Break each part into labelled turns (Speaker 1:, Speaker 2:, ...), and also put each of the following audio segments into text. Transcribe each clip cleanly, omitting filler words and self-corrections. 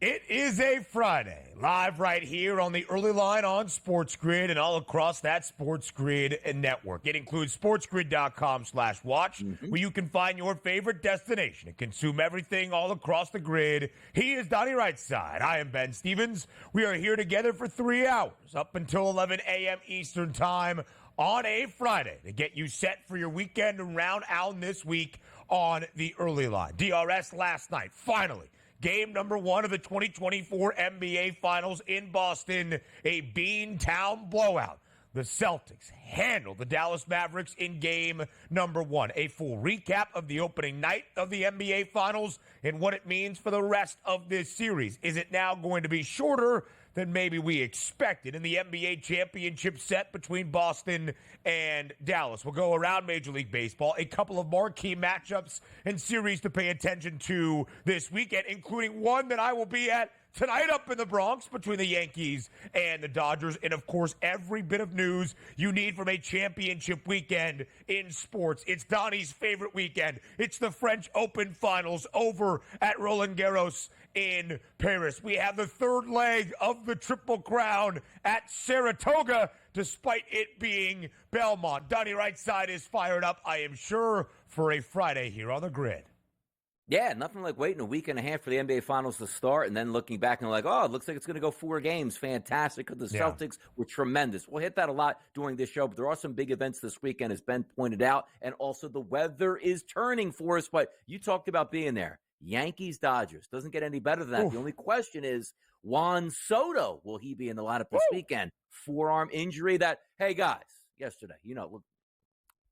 Speaker 1: It is a Friday, live right here on the early line on SportsGrid and all across that SportsGrid network. It includes sportsgrid.com/watch, where you can find your favorite destination and consume everything all across the grid. He is Donnie Rightside. I am Ben Stevens. We are here together for 3 hours, up until 11 a.m. Eastern Time on a Friday to get you set for your weekend and round out this week on the early line. DRS last night, finally. Game number 1 of the 2024 NBA Finals in Boston, a Beantown blowout. The Celtics handled the Dallas Mavericks in game number 1. A full recap of the opening night of the NBA Finals and what it means for the rest of this series. Is it now going to be shorter than maybe we expected in the NBA championship set between Boston and Dallas? We'll go around Major League Baseball, a couple of marquee matchups and series to pay attention to this weekend, including one that I will be at tonight up in the Bronx between the Yankees and the Dodgers. And, of course, every bit of news you need from a championship weekend in sports. It's Donnie's favorite weekend. It's the French Open Finals over at Roland Garros in Paris. We have the third leg of the Triple Crown at Saratoga, despite it being Belmont. Donnie Rightside is fired up, I am sure, for a Friday here on the grid.
Speaker 2: Yeah, nothing like waiting a week and a half for the NBA Finals to start and then looking back and like, oh, it looks like it's going to go 4 games. Fantastic. The Celtics were tremendous. We'll hit that a lot during this show, but there are some big events this weekend, as Ben pointed out, and also the weather is turning for us, but you talked about being there. Yankees, Dodgers. Doesn't get any better than that. Oof. The only question is, Juan Soto, will he be in the lineup this weekend? Forearm injury that, hey, guys, yesterday,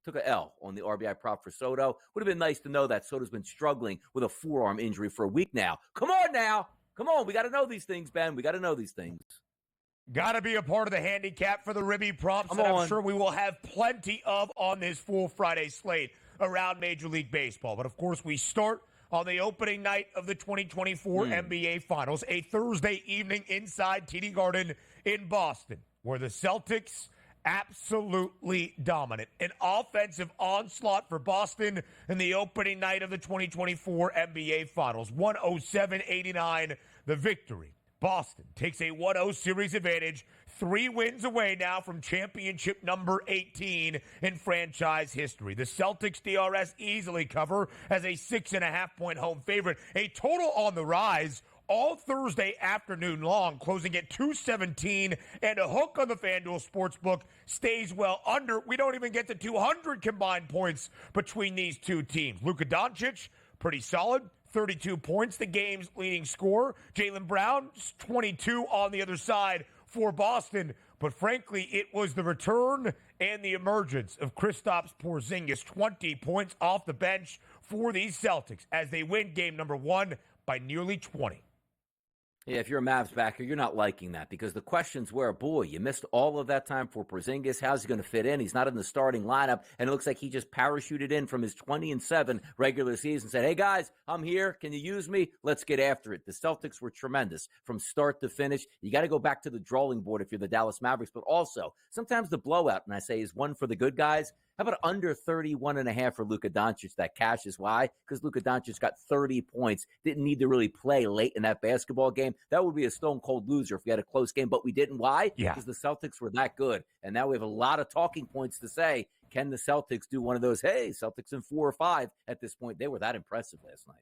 Speaker 2: took a L on the RBI prop for Soto. Would have been nice to know that Soto's been struggling with a forearm injury for a week now. Come on now. Come on. We got to know these things, Ben. We got to know these things.
Speaker 1: Got to be a part of the handicap for the Ribby props that I'm sure we will have plenty of on this full Friday slate around Major League Baseball. But, of course, we start on the opening night of the 2024 NBA Finals, a Thursday evening inside TD Garden in Boston, where the Celtics absolutely dominant. An offensive onslaught for Boston in the opening night of the 2024 NBA Finals. 107-89, the victory. Boston takes a 1-0 series advantage, 3 wins away now from championship number 18 in franchise history. The Celtics DRS easily cover as a 6.5-point home favorite. A total on the rise all Thursday afternoon long, closing at 217, and a hook on the FanDuel Sportsbook stays well under. We don't even get to 200 combined points between these two teams. Luka Doncic, pretty solid. 32 points, the game's leading scorer. Jaylen Brown, 22 on the other side for Boston. But frankly, it was the return and the emergence of Kristaps Porzingis. 20 points off the bench for these Celtics as they win game number 1 by nearly 20.
Speaker 2: Yeah, if you're a Mavs backer, you're not liking that because the questions were, boy, you missed all of that time for Porzingis. How's he going to fit in? He's not in the starting lineup, and it looks like he just parachuted in from his 20-7 regular season, said, hey, guys, I'm here. Can you use me? Let's get after it. The Celtics were tremendous from start to finish. You got to go back to the drawing board if you're the Dallas Mavericks, but also sometimes the blowout, and I say, is one for the good guys. How about under 31.5 for Luka Doncic? That cashes. Why? Because Luka Doncic got 30 points. Didn't need to really play late in that basketball game. That would be a stone-cold loser if we had a close game, but we didn't. Why?
Speaker 1: Yeah.
Speaker 2: Because the Celtics were that good. And now we have a lot of talking points to say, can the Celtics do one of those, hey, Celtics in 4 or 5 at this point? They were that impressive last night.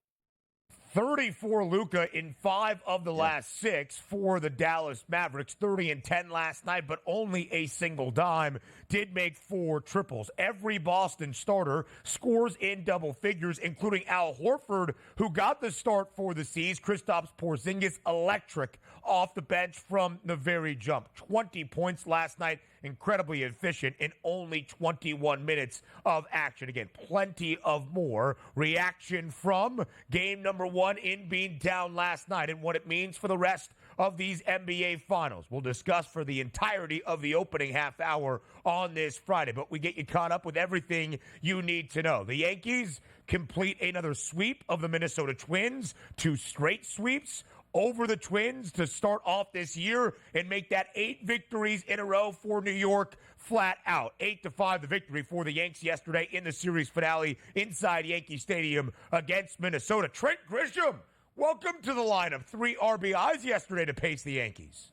Speaker 1: 34 Luka in 5 of the last 6 for the Dallas Mavericks. 30 and 10 last night, but only a single dime. Did make 4 triples. Every Boston starter scores in double figures, including Al Horford, who got the start for the C's. Kristaps Porzingis, electric off the bench from the very jump. 20 points last night. Incredibly efficient in only 21 minutes of action. Again, plenty of more reaction from game number 1 in Beantown last night and what it means for the rest of these NBA Finals. We'll discuss for the entirety of the opening half hour on this Friday, but we get you caught up with everything you need to know. The Yankees complete another sweep of the Minnesota Twins, 2 straight sweeps over the Twins to start off this year and make that 8 victories in a row for New York flat out. 8-5 the victory for the Yanks yesterday in the series finale inside Yankee Stadium against Minnesota. Trent Grisham Welcome to the lineup. 3 RBIs yesterday to pace the Yankees.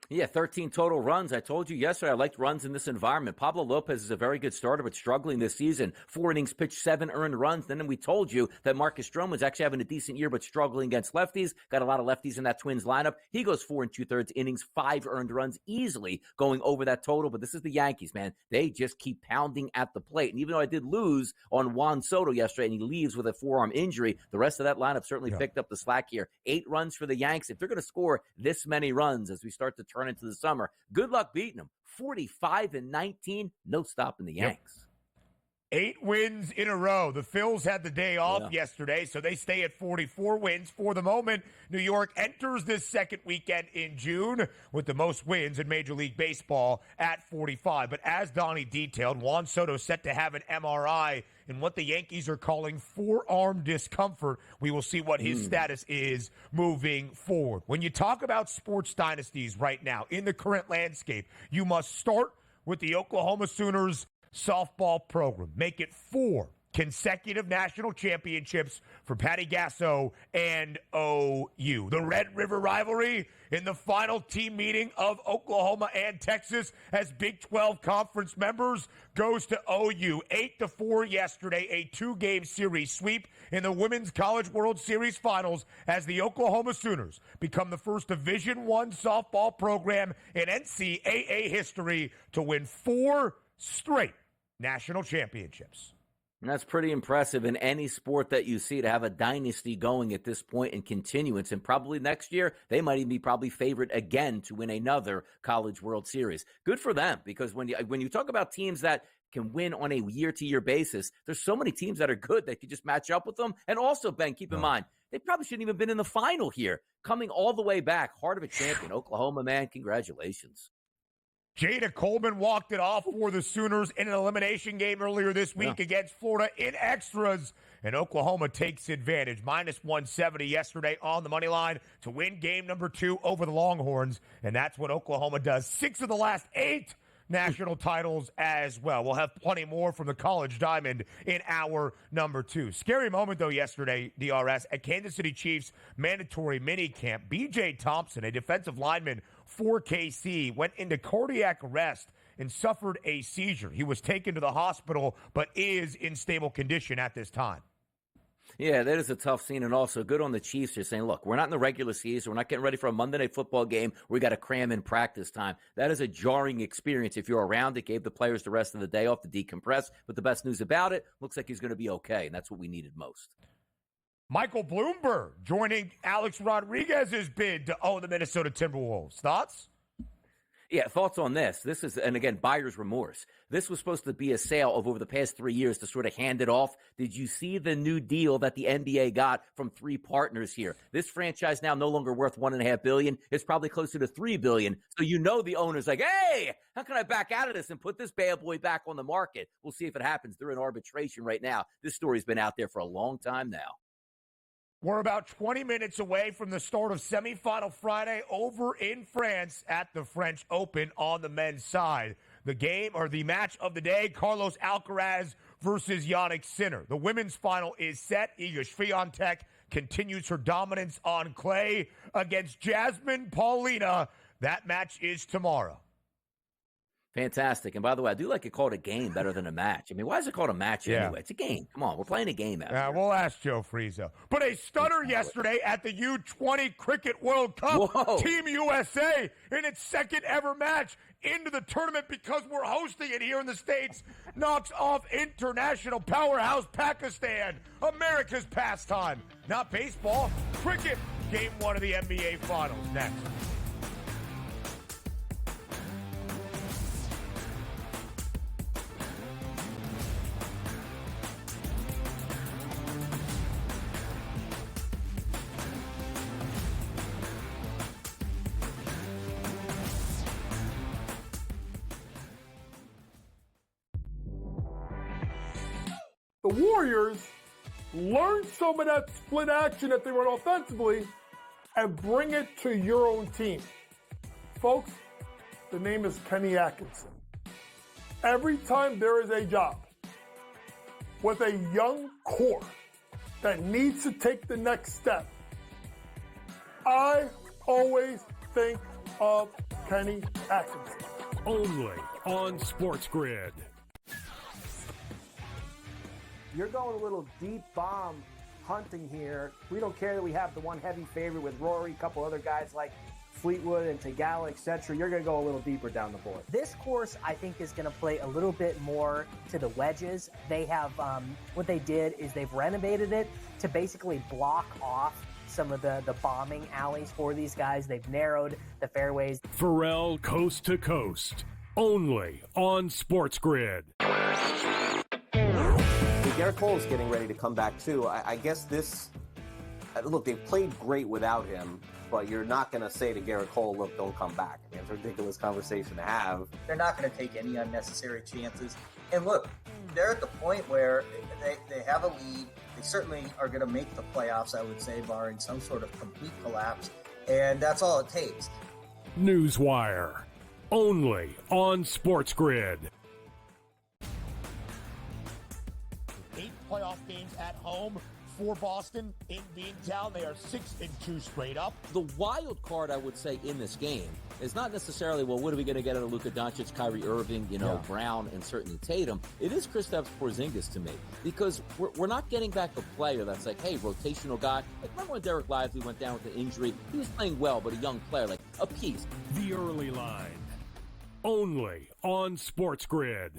Speaker 2: Yeah, 13 total runs. I told you yesterday I liked runs in this environment. Pablo Lopez is a very good starter, but struggling this season. 4 innings pitched, 7 earned runs. Then we told you that Marcus Stroman's actually having a decent year, but struggling against lefties. Got a lot of lefties in that Twins lineup. He goes 4 2/3 innings, 5 earned runs, easily going over that total. But this is the Yankees, man. They just keep pounding at the plate. And even though I did lose on Juan Soto yesterday, and he leaves with a forearm injury, the rest of that lineup certainly picked up the slack here. 8 runs for the Yanks. If they're going to score this many runs as we start to turn into the summer, good luck beating them. 45-19, no stopping the Yanks.
Speaker 1: 8 wins in a row. The Phils had the day off yesterday, so they stay at 44 wins for the moment. New York enters this second weekend in June with the most wins in Major League Baseball at 45. But as Donnie detailed, Juan Soto set to have an MRI in what the Yankees are calling forearm discomfort. We will see what his status is moving forward. When you talk about sports dynasties right now in the current landscape, you must start with the Oklahoma Sooners softball program. Make it 4 consecutive national championships for Patty Gasso and OU. The Red River rivalry in the final team meeting of Oklahoma and Texas as Big 12 conference members goes to OU. 8-4 yesterday, a 2-game series sweep in the Women's College World Series Finals as the Oklahoma Sooners become the first Division I softball program in NCAA history to win 4 straight national championships.
Speaker 2: And that's pretty impressive in any sport that you see to have a dynasty going at this point in continuance. And probably next year, they might even be probably favored again to win another College World Series. Good for them, because when you talk about teams that can win on a year-to-year basis, there's so many teams that are good that could just match up with them. And also, Ben, keep in mind, they probably shouldn't even been in the final here. Coming all the way back, heart of a champion. Oklahoma, man, congratulations.
Speaker 1: Jada Coleman walked it off for the Sooners in an elimination game earlier this week against Florida in extras, and Oklahoma takes advantage. -170 yesterday on the money line to win game number 2 over the Longhorns, and that's what Oklahoma does. 6 of the last 8 national titles as well. We'll have plenty more from the College Diamond in hour number 2. Scary moment, though, yesterday, DRS, at Kansas City Chiefs mandatory minicamp. B.J. Thompson, a defensive lineman for KC, went into cardiac arrest and suffered a seizure. He was taken to the hospital, but is in stable condition at this time.
Speaker 2: Yeah, that is a tough scene, and also good on the Chiefs here saying, look, we're not in the regular season. We're not getting ready for a Monday Night Football game. We got to cram in practice time. That is a jarring experience. If you're around, it gave the players the rest of the day off to decompress. But the best news about it, looks like he's going to be okay, and that's what we needed most.
Speaker 1: Michael Bloomberg joining Alex Rodriguez's bid to own the Minnesota Timberwolves. Thoughts?
Speaker 2: Yeah, thoughts on this? This is, and again, buyer's remorse. This was supposed to be a sale of over the past 3 years to sort of hand it off. Did you see the new deal that the NBA got from 3 partners here? This franchise now no longer worth $1.5 billion. It's probably closer to $3 billion. So you know the owner's like, hey, how can I back out of this and put this bad boy back on the market? We'll see if it happens. They're in arbitration right now. This story's been out there for a long time now.
Speaker 1: We're about 20 minutes away from the start of semifinal Friday over in France at the French Open on the men's side. The game, or the match of the day, Carlos Alcaraz versus Jannik Sinner. The women's final is set. Iga Swiatek continues her dominance on clay against Jasmine Paulina. That match is tomorrow.
Speaker 2: Fantastic. And by the way, I do like it called a game better than a match. I mean, why is it called a match anyway? It's a game. Come on, we're playing a game out here.
Speaker 1: We'll ask Joe Frizo. But a stunner yesterday at the U20 Cricket World Cup.
Speaker 2: Whoa.
Speaker 1: Team USA in its second ever match into the tournament because we're hosting it here in the States. Knocks off international powerhouse Pakistan. America's pastime. Not baseball, cricket. Game 1 of the NBA Finals next.
Speaker 3: The Warriors learn some of that split action that they run offensively and bring it to your own team. Folks, the name is Kenny Atkinson. Every time there is a job with a young core that needs to take the next step, I always think of Kenny Atkinson.
Speaker 4: Only on SportsGrid.
Speaker 5: You're going a little deep bomb hunting here. We don't care that we have the one heavy favorite with Rory, a couple other guys like Fleetwood and Tagala, etc. You're going to go a little deeper down the board.
Speaker 6: This course, I think, is going to play a little bit more to the wedges. They have, what they did is they've renovated it to basically block off some of the bombing alleys for these guys. They've narrowed the fairways.
Speaker 4: Pharrell Coast to Coast. Only on SportsGrid.
Speaker 7: Garrett Cole is getting ready to come back, too. I guess this... Look, they've played great without him, but you're not going to say to Garrett Cole, look, don't come back. I mean, it's a ridiculous conversation to have.
Speaker 8: They're not going to take any unnecessary chances. And look, they're at the point where they have a lead. They certainly are going to make the playoffs, I would say, barring some sort of complete collapse. And that's all it takes.
Speaker 4: Newswire. Only on SportsGrid.
Speaker 1: 8 playoff games at home for Boston in Beantown. They are 6-2 straight up.
Speaker 2: The wild card, I would say, in this game is not necessarily, well, what are we going to get out of Luka Doncic, Kyrie Irving, Brown, and certainly Tatum. It is Kristaps Porzingis to me, because we're not getting back a player that's like, hey, rotational guy. Like, remember when Derek Lively went down with an injury? He was playing well, but a young player, like a piece.
Speaker 4: The early line. Only on SportsGrid.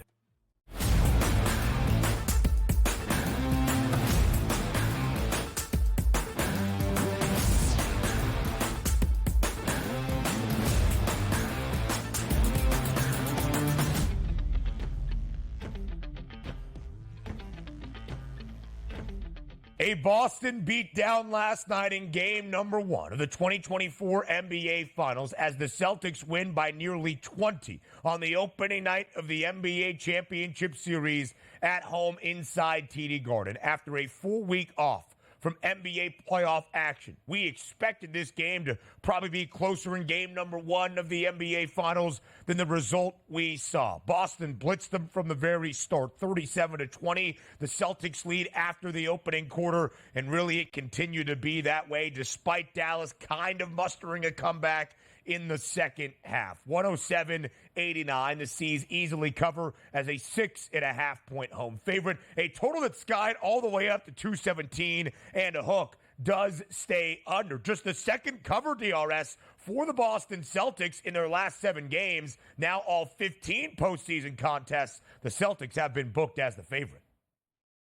Speaker 1: A Boston beatdown last night in game number 1 of the 2024 NBA Finals as the Celtics win by nearly 20 on the opening night of the NBA Championship Series at home inside TD Garden after a full week off from NBA playoff action. We expected this game to probably be closer in game number 1 of the NBA Finals than the result we saw. Boston blitzed them from the very start, 37-20. The Celtics lead after the opening quarter, and really it continued to be that way despite Dallas kind of mustering a comeback in the second half. 107-89. The C's easily cover as a 6.5-point home favorite. A total that skied all the way up to 217, and a hook does stay under. Just the second cover DRS for the Boston Celtics in their last 7 games. Now all 15 postseason contests, the Celtics have been booked as the favorite.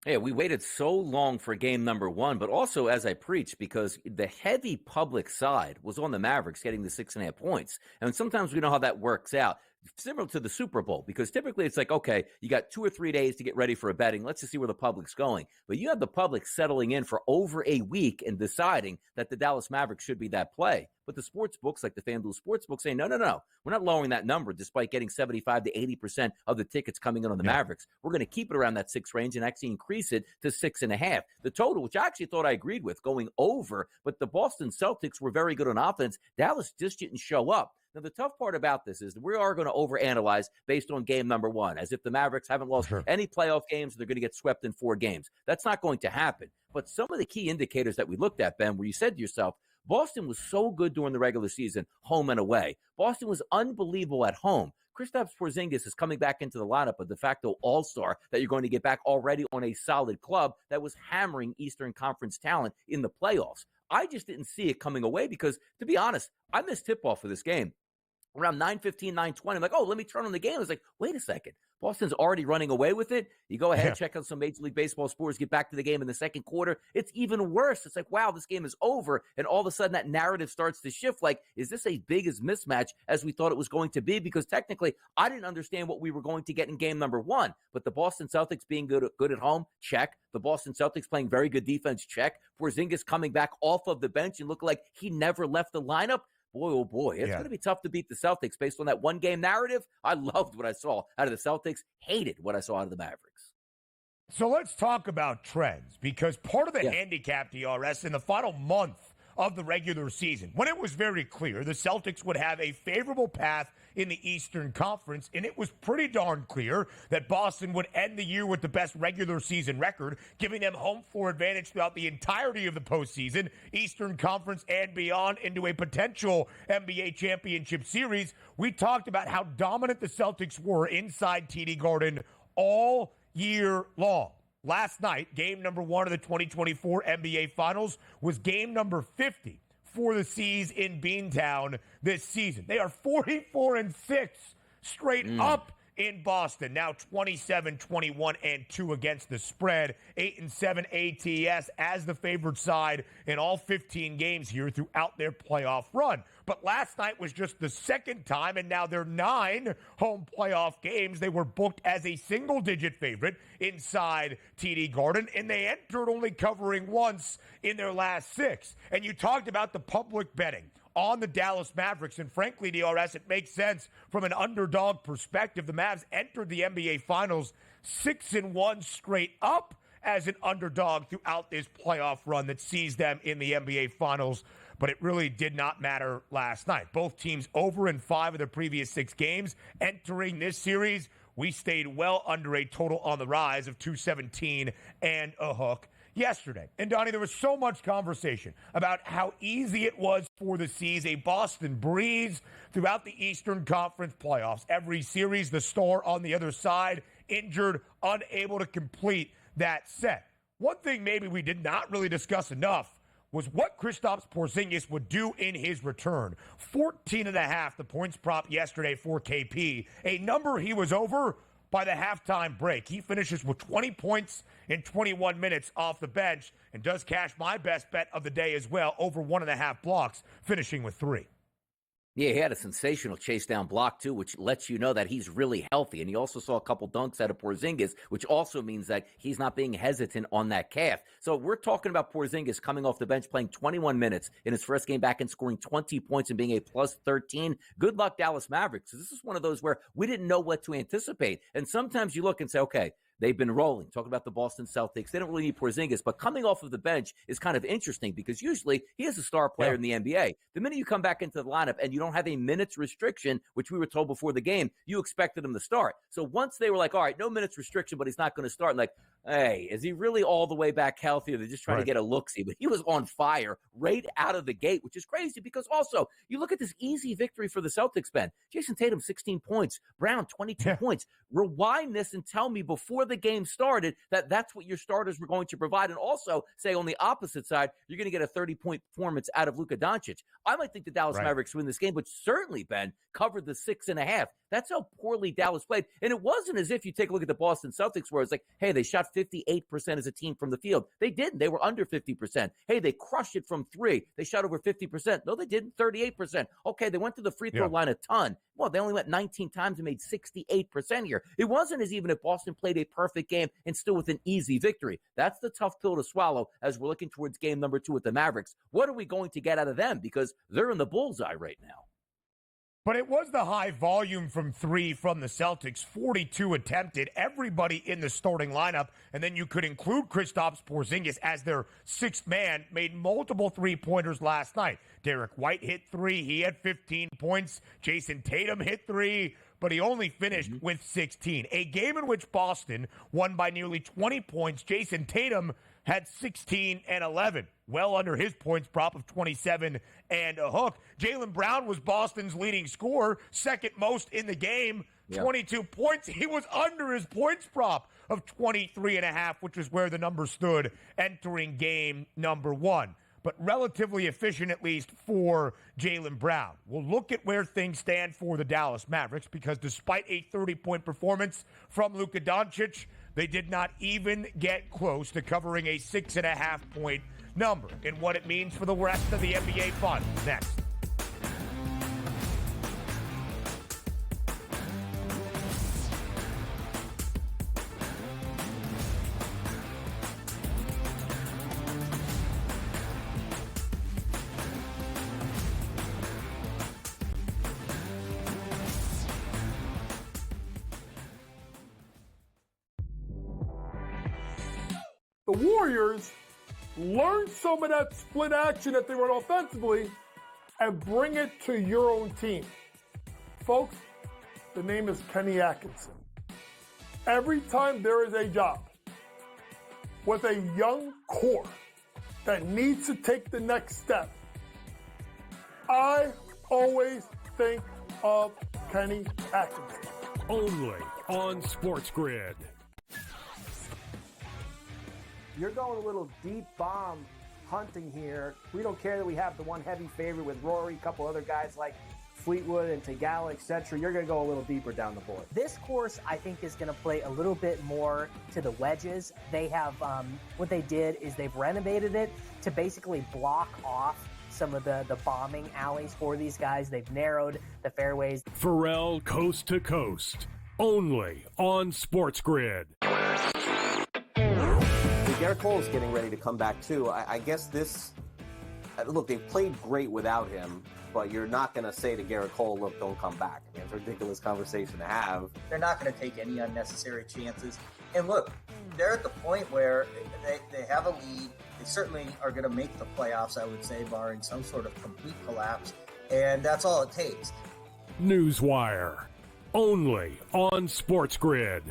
Speaker 2: Yeah, we waited so long for game number 1, but also, as I preached, because the heavy public side was on the Mavericks getting the 6.5 points. And sometimes we know how that works out. Similar to the Super Bowl, because typically it's like, okay, you got 2 or 3 days to get ready for a betting. Let's just see where the public's going. But you have the public settling in for over a week and deciding that the Dallas Mavericks should be that play. But the sports books, like the FanDuel Sportsbook, say, no. We're not lowering that number despite getting 75 to 80% of the tickets coming in on the Mavericks. We're going to keep it around that 6 range and actually increase it to 6.5. The total, which I actually thought I agreed with, going over, but the Boston Celtics were very good on offense. Dallas just didn't show up. Now, the tough part about this is that we are going to overanalyze based on game number 1, as if the Mavericks haven't lost any playoff games, they're going to get swept in 4 games. That's not going to happen. But some of the key indicators that we looked at, Ben, where you said to yourself, Boston was so good during the regular season, home and away. Boston was unbelievable at home. Kristaps Porzingis is coming back into the lineup, a de facto all-star that you're going to get back already on a solid club that was hammering Eastern Conference talent in the playoffs. I just didn't see it coming away because, to be honest, I missed tip-off for this game. Around 9:15, 9:20, I'm like, let me turn on the game. I was like, wait a second. Boston's already running away with it. You go ahead, check out some Major League Baseball scores, get back to the game in the second quarter. It's even worse. It's like, wow, this game is over. And all of a sudden that narrative starts to shift. Like, is this as big as mismatch as we thought it was going to be? Because technically, I didn't understand what we were going to get in game number 1. But the Boston Celtics being good at home, check. The Boston Celtics playing very good defense, check. Porzingis coming back off of the bench and looking like he never left the lineup. Boy, oh boy, it's going to be tough to beat the Celtics based on that one-game narrative. I loved what I saw out of the Celtics, hated what I saw out of the Mavericks.
Speaker 1: So let's talk about trends, because part of the handicap DRS in the final month of the regular season, when it was very clear the Celtics would have a favorable path in the Eastern Conference, and it was pretty darn clear that Boston would end the year with the best regular season record, giving them home floor advantage throughout the entirety of the postseason, Eastern Conference and beyond, into a potential NBA championship series. We talked about how dominant the Celtics were inside TD Garden all year long. Last night, game number 1 of the 2024 NBA Finals was game number 50 for the C's in Beantown this season. They are 44-6 straight up in Boston. Now 27-21-2 against the spread. 8-7 ATS as the favored side in all 15 games here throughout their playoff run. But last night was just the second time, and now their 9 home playoff games, they were booked as a single-digit favorite inside TD Garden, and they entered only covering once in their last 6. And you talked about the public betting on the Dallas Mavericks, and frankly, DRS, it makes sense from an underdog perspective. The Mavs entered the NBA Finals 6-1 straight up as an underdog throughout this playoff run that sees them in the NBA Finals, but it really did not matter last night. Both teams over in 5 of their previous 6 games. Entering this series, we stayed well under a total on the rise of 217 and a hook yesterday. And Donnie, there was so much conversation about how easy it was for the C's, a Boston breeze throughout the Eastern Conference playoffs. Every series, the star on the other side, injured, unable to complete that set. One thing maybe we did not really discuss enough was what Kristaps Porzingis would do in his return. 14.5, the points prop yesterday for KP, a number he was over by the halftime break. He finishes with 20 points in 21 minutes off the bench and does cash my best bet of the day as well, over 1.5 blocks, finishing with 3.
Speaker 2: Yeah, he had a sensational chase down block, too, which lets you know that he's really healthy. And he also saw a couple dunks out of Porzingis, which also means that he's not being hesitant on that calf. So we're talking about Porzingis coming off the bench, playing 21 minutes in his first game back and scoring 20 points and being a plus 13. Good luck, Dallas Mavericks. This is one of those where we didn't know what to anticipate. And sometimes you look and say, okay, they've been rolling. Talking about the Boston Celtics. They don't really need Porzingis, but coming off of the bench is kind of interesting because usually he is a star player in the NBA. The minute you come back into the lineup and you don't have a minutes restriction, which we were told before the game, you expected him to start. So once they were like, all right, no minutes restriction, but he's not going to start. And like, hey, is he really all the way back healthy? Or they're just trying to get a look-see. But he was on fire right out of the gate, which is crazy because also you look at this easy victory for the Celtics, Ben. Jason Tatum, 16 points. Brown, 22 points. Rewind this and tell me before the game started that that's what your starters were going to provide. And also say on the opposite side, you're going to get a 30-point performance out of Luka Doncic. I might think the Dallas Mavericks win this game, but certainly, Ben, covered the 6.5. That's how poorly Dallas played. And it wasn't as if you take a look at the Boston Celtics where it's like, hey, they shot 58% as a team from the field. They didn't. They were under 50%. Hey, they crushed it from 3. They shot over 50%. No, they didn't. 38%. Okay, they went to the free throw line a ton. Well, they only went 19 times and made 68% here. It wasn't as even if Boston played a perfect game and still with an easy victory. That's the tough pill to swallow as we're looking towards game number 2 with the Mavericks. What are we going to get out of them? Because they're in the bullseye right now.
Speaker 1: But it was the high volume from 3 from the Celtics, 42 attempted, everybody in the starting lineup, and then you could include Kristaps Porzingis as their 6th man, made multiple 3-pointers last night. Derek White hit 3, he had 15 points. Jason Tatum hit 3, but he only finished with 16. A game in which Boston won by nearly 20 points. Jason Tatum had 16 and 11, well under his points prop of 27 and a hook. Jaylen Brown was Boston's leading scorer, second most in the game, 22 points. He was under his points prop of 23.5, which is where the number stood entering game number 1. But relatively efficient, at least, for Jaylen Brown. We'll look at where things stand for the Dallas Mavericks because despite a 30-point performance from Luka Doncic, they did not even get close to covering a 6.5-point number and what it means for the rest of the NBA Finals. Next.
Speaker 3: The Warriors learn some of that split action that they run offensively and bring it to your own team. Folks, the name is Kenny Atkinson. Every time there is a job with a young core that needs to take the next step, I always think of Kenny Atkinson.
Speaker 4: Only on SportsGrid.
Speaker 5: You're going a little deep bomb hunting here. We don't care that we have the one heavy favorite with Rory, a couple other guys like Fleetwood and Tagala, etc. You're going to go a little deeper down the board.
Speaker 6: This course, I think, is going to play a little bit more to the wedges. They have, what they did is they've renovated it to basically block off some of the bombing alleys for these guys. They've narrowed the fairways.
Speaker 4: Pharrell Coast to Coast. Only on SportsGrid.
Speaker 7: Garrett Cole's getting ready to come back too. I guess this. Look, they've played great without him, but you're not going to say to Garrett Cole, "Look, don't come back." I mean, it's a ridiculous conversation to have.
Speaker 8: They're not going to take any unnecessary chances. And look, they're at the point where they have a lead. They certainly are going to make the playoffs, I would say, barring some sort of complete collapse. And that's all it takes.
Speaker 4: Newswire. Only on SportsGrid.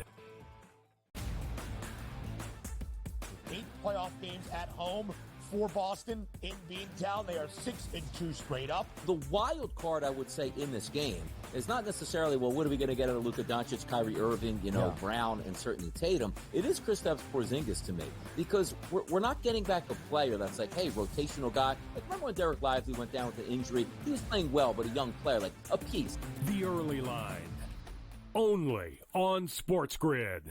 Speaker 1: 8 playoff games at home for Boston in Beantown. They are 6-2 straight up.
Speaker 2: The wild card, I would say, in this game is not necessarily, well, what are we going to get out of Luka Doncic, Kyrie Irving, Brown, and certainly Tatum. It is Kristaps Porzingis to me, because we're not getting back a player that's like, hey, rotational guy. Like, remember when Derek Lively went down with an injury? He was playing well, but a young player, like a piece.
Speaker 4: The Early Line. Only on SportsGrid.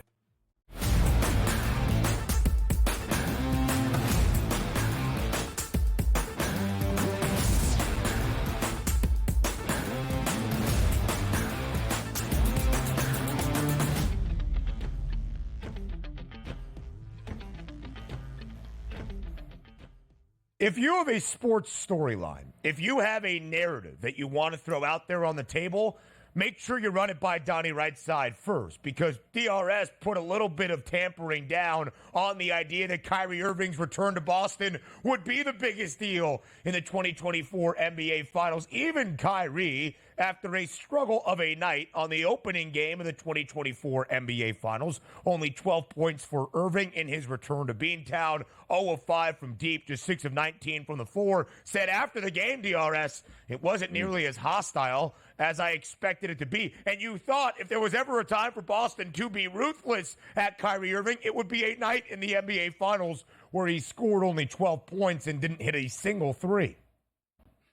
Speaker 1: If you have a sports storyline, if you have a narrative that you want to throw out there on the table, make sure you run it by Donnie Rightside first, because DRS put a little bit of tampering down on the idea that Kyrie Irving's return to Boston would be the biggest deal in the 2024 NBA Finals. Even Kyrie, after a struggle of a night on the opening game of the 2024 NBA Finals, only 12 points for Irving in his return to Beantown, 0 of 5 from deep, just 6 of 19 from the floor, said after the game, DRS, it wasn't nearly as hostile as I expected it to be. And you thought if there was ever a time for Boston to be ruthless at Kyrie Irving, it would be a night in the NBA Finals where he scored only 12 points and didn't hit a single three.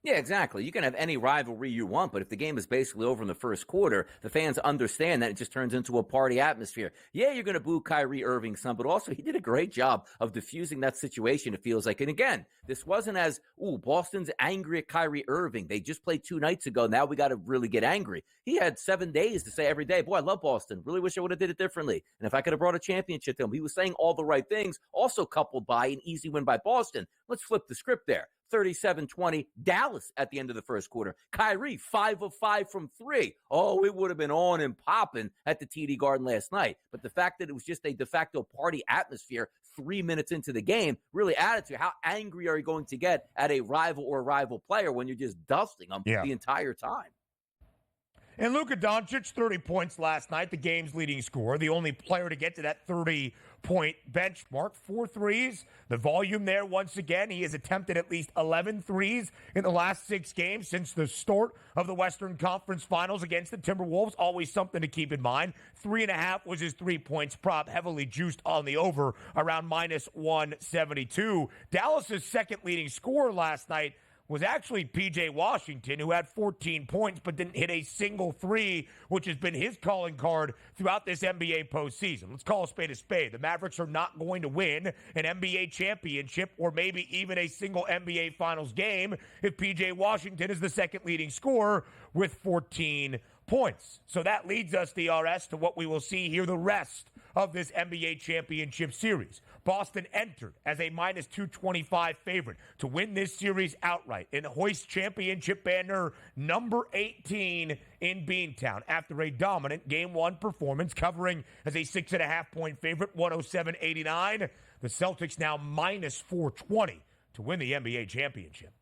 Speaker 2: Yeah, exactly. You can have any rivalry you want, but if the game is basically over in the first quarter, the fans understand that it just turns into a party atmosphere. Yeah, you're going to boo Kyrie Irving some, but also he did a great job of diffusing that situation, it feels like. And again, this wasn't as, Boston's angry at Kyrie Irving. They just played 2 nights ago. Now we got to really get angry. He had 7 days to say every day, boy, I love Boston. Really wish I would have did it differently. And if I could have brought a championship to him, he was saying all the right things, also coupled by an easy win by Boston. Let's flip the script there. 37-20, Dallas at the end of the first quarter. Kyrie, 5 of 5 from 3. Oh, it would have been on and popping at the TD Garden last night. But the fact that it was just a de facto party atmosphere 3 minutes into the game really added to how angry are you going to get at a rival or rival player when you're just dusting them the entire time.
Speaker 1: And Luka Doncic, 30 points last night, the game's leading scorer, the only player to get to that 30-point benchmark. 4 threes, the volume there once again. He has attempted at least 11 threes in the last 6 games since the start of the Western Conference Finals against the Timberwolves. Always something to keep in mind. 3.5 was his 3 points prop, heavily juiced on the over, around minus 172. Dallas's second leading scorer last night was actually P.J. Washington, who had 14 points but didn't hit a single three, which has been his calling card throughout this NBA postseason. Let's call a spade a spade. The Mavericks are not going to win an NBA championship or maybe even a single NBA Finals game if P.J. Washington is the second leading scorer with 14 points. So that leads us, DRS, to what we will see here the rest of this NBA championship series. Boston entered as a minus 225 favorite to win this series outright and hoist championship banner number 18 in Beantown after a dominant Game 1 performance, covering as a 6.5-point favorite, 107-89. The Celtics now minus 420 to win the NBA championship.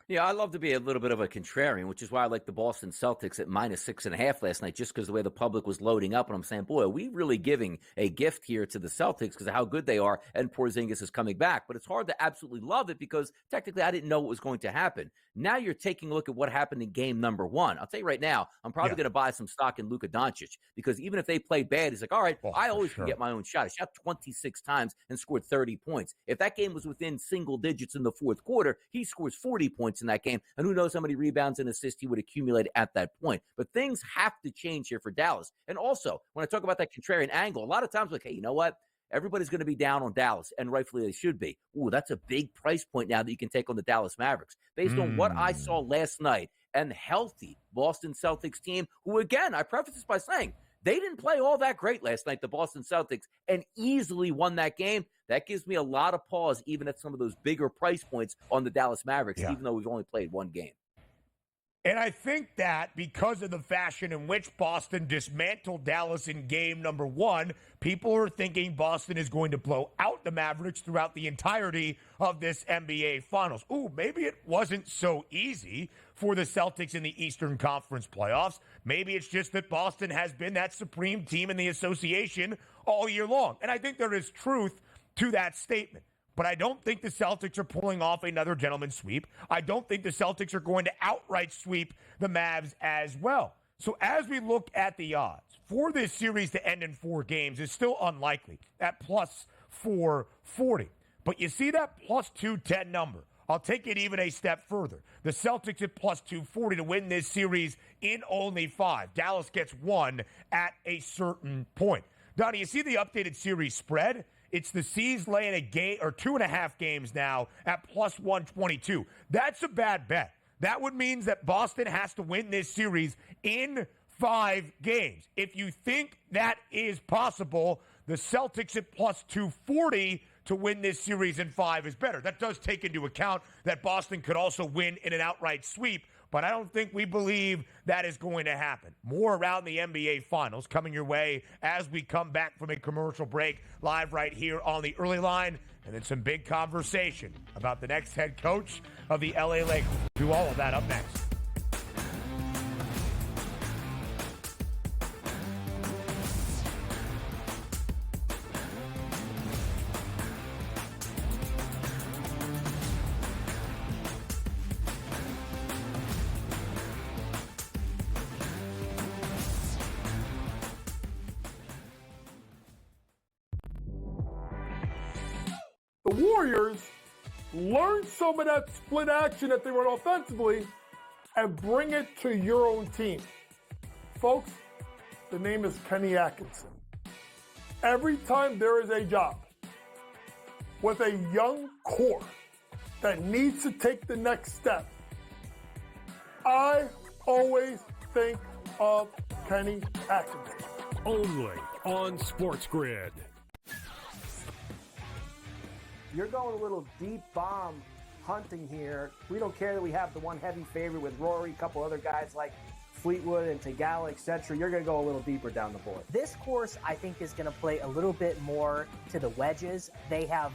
Speaker 2: Yeah, I love to be a little bit of a contrarian, which is why I like the Boston Celtics at -6.5 last night, just because the way the public was loading up. And I'm saying, boy, are we really giving a gift here to the Celtics because of how good they are and Porzingis is coming back. But it's hard to absolutely love it because technically I didn't know what was going to happen. Now you're taking a look at what happened in game number one. I'll tell you right now, I'm probably going to buy some stock in Luka Doncic because even if they play bad, he's like, all right, I always can get my own shot. I shot 26 times and scored 30 points. If that game was within single digits in the fourth quarter, he scores 40 points in that game. And who knows how many rebounds and assists he would accumulate at that point. But things have to change here for Dallas. And also, when I talk about that contrarian angle, a lot of times, like, hey, you know what? Everybody's going to be down on Dallas, and rightfully they should be. Ooh, that's a big price point now that you can take on the Dallas Mavericks. Based on what I saw last night and healthy Boston Celtics team, who, again, I preface this by saying, they didn't play all that great last night, the Boston Celtics, and easily won that game. That gives me a lot of pause, even at some of those bigger price points on the Dallas Mavericks, even though we've only played one game.
Speaker 1: And I think that because of the fashion in which Boston dismantled Dallas in game number one, people are thinking Boston is going to blow out the Mavericks throughout the entirety of this NBA Finals. Ooh, maybe it wasn't so easy for the Celtics in the Eastern Conference playoffs. Maybe it's just that Boston has been that supreme team in the association all year long. And I think there is truth to that statement. But I don't think the Celtics are pulling off another gentleman's sweep. I don't think the Celtics are going to outright sweep the Mavs as well. So as we look at the odds for this series to end in 4 games is still unlikely at plus 440. But you see that plus 210 number. I'll take it even a step further. The Celtics at plus 240 to win this series in only 5. Dallas gets 1 at a certain point. Donnie, you see the updated series spread? It's the C's laying a game or 2.5 games now at plus 122. That's a bad bet. That would mean that Boston has to win this series in 5 games. If you think that is possible, the Celtics at plus 240 to win this series in 5 is better. That does take into account that Boston could also win in an outright sweep, but I don't think we believe that is going to happen. More around the NBA Finals coming your way as we come back from a commercial break live right here on the early line, and then some big conversation about the next head coach of the LA Lakers. Do all of that up next.
Speaker 3: The Warriors learn some of that split action that they run offensively and bring it to your own team. Folks, the name is Kenny Atkinson. Every time there is a job with a young core that needs to take the next step, I always think of Kenny Atkinson.
Speaker 4: Only on SportsGrid.
Speaker 5: You're going a little deep bomb hunting here. We don't care that we have the one heavy favorite with Rory, a couple other guys like Fleetwood and Tagala, etc. You're going to go a little deeper down the board.
Speaker 6: This course, I think, is going to play a little bit more to the wedges. They have,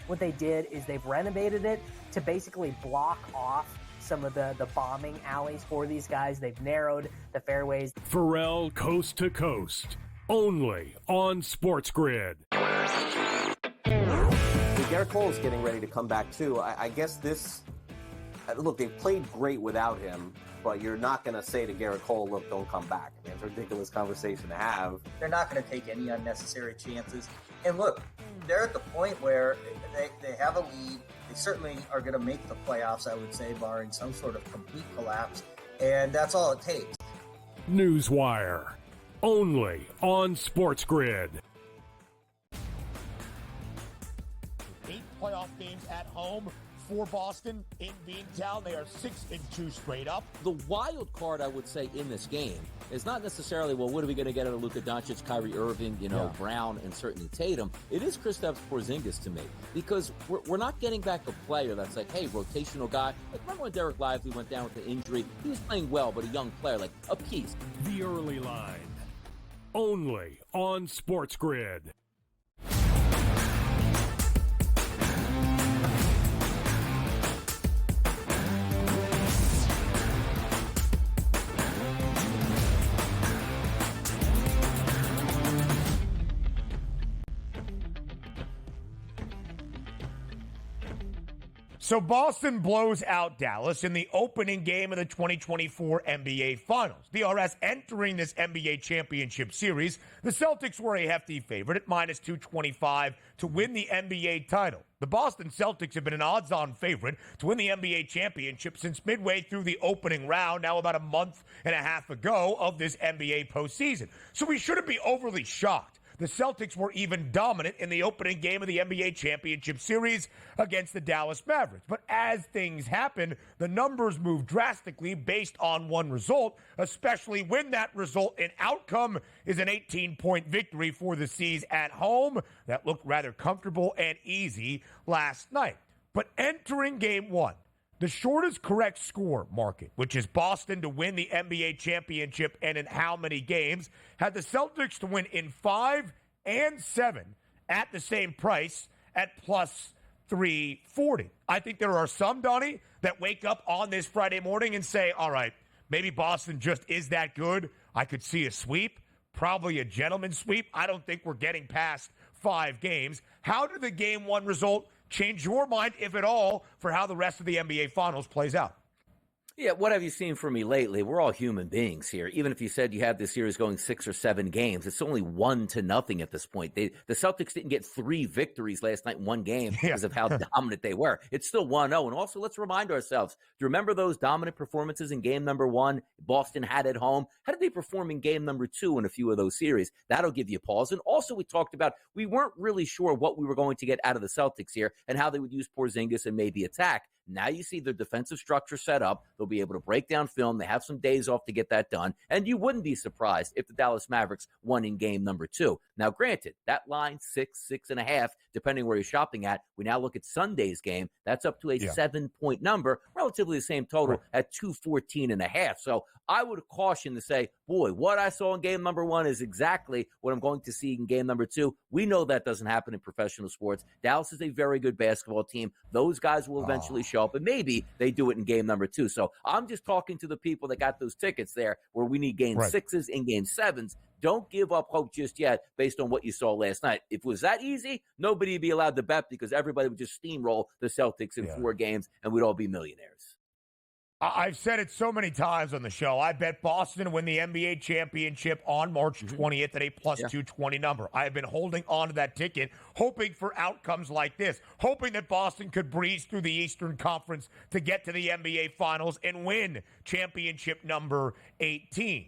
Speaker 6: what they did is they've renovated it to basically block off some of the bombing alleys for these guys. They've narrowed the fairways.
Speaker 4: Pharrell Coast to Coast. Only on SportsGrid.
Speaker 7: Garrett Cole is getting ready to come back too. I guess this, look, they've played great without him, but you're not going to say to Garrett Cole, look, don't come back. I mean, it's a ridiculous conversation to have.
Speaker 8: They're not going to take any unnecessary chances. And look, they're at the point where they have a lead. They certainly are going to make the playoffs, I would say, barring some sort of complete collapse. And that's all it takes.
Speaker 4: Newswire. Only on SportsGrid.
Speaker 1: 8 playoff games at home for Boston in Beantown. They are 6-2 straight up.
Speaker 2: The wild card, I would say, in this game is not necessarily, well, what are we going to get out of Luka Doncic, Kyrie Irving, Brown, and certainly Tatum. It is Kristaps Porzingis to me, because we're not getting back a player that's like, hey, rotational guy. Like, remember when Derek Lively went down with the injury? He was playing well, but a young player, like a piece.
Speaker 4: The early line. Only on SportsGrid.
Speaker 1: So Boston blows out Dallas in the opening game of the 2024 NBA Finals. DRS entering this NBA championship series, the Celtics were a hefty favorite at minus 225 to win the NBA title. The Boston Celtics have been an odds-on favorite to win the NBA championship since midway through the opening round, now about a month and a half ago, of this NBA postseason. So we shouldn't be overly shocked. The Celtics were even dominant in the opening game of the NBA championship series against the Dallas Mavericks. But as things happen, the numbers move drastically based on one result, especially when that result and outcome is an 18-point victory for the C's at home that looked rather comfortable and easy last night. But entering game one, the shortest correct score market, which is Boston to win the NBA championship and in how many games, had the Celtics to win in 5 and 7 at the same price at plus 340. I think there are some, Donnie, that wake up on this Friday morning and say, all right, maybe Boston just is that good. I could see a sweep, probably a gentleman's sweep. I don't think we're getting past 5 games. How did the game one result change your mind, if at all, for how the rest of the NBA Finals plays out?
Speaker 2: Yeah, what have you seen from me lately? We're all human beings here. Even if you said you had this series going 6 or 7 games, it's only 1-0 at this point. The Celtics didn't get 3 victories last night in one game because of how dominant they were. It's still 1-0. And also, let's remind ourselves, do you remember those dominant performances in game number 1 Boston had at home? How did they perform in game number 2 in a few of those series? That'll give you pause. And also, we talked about, we weren't really sure what we were going to get out of the Celtics here and how they would use Porzingis and maybe attack. Now you see their defensive structure set up. They'll be able to break down film. They have some days off to get that done. And you wouldn't be surprised if the Dallas Mavericks won in game number 2. Now, granted, that line 6.5, depending where you're shopping at. We now look at Sunday's game. That's up to a 7-point number, relatively the same total at 214.5. So I would caution to say, boy, what I saw in game number 1 is exactly what I'm going to see in game number 2. We know that doesn't happen in professional sports. Dallas is a very good basketball team. Those guys will eventually show up, and maybe they do it in game number 2. So I'm just talking to the people that got those tickets there where we need game 6s and game 7s. Don't give up hope just yet based on what you saw last night. If it was that easy, nobody would be allowed to bet because everybody would just steamroll the Celtics in 4 games, and we'd all be millionaires.
Speaker 1: I've said it so many times on the show. I bet Boston to win the NBA championship on March 20th at a plus 220 number. I have been holding on to that ticket, hoping for outcomes like this, hoping that Boston could breeze through the Eastern Conference to get to the NBA Finals and win championship number 18.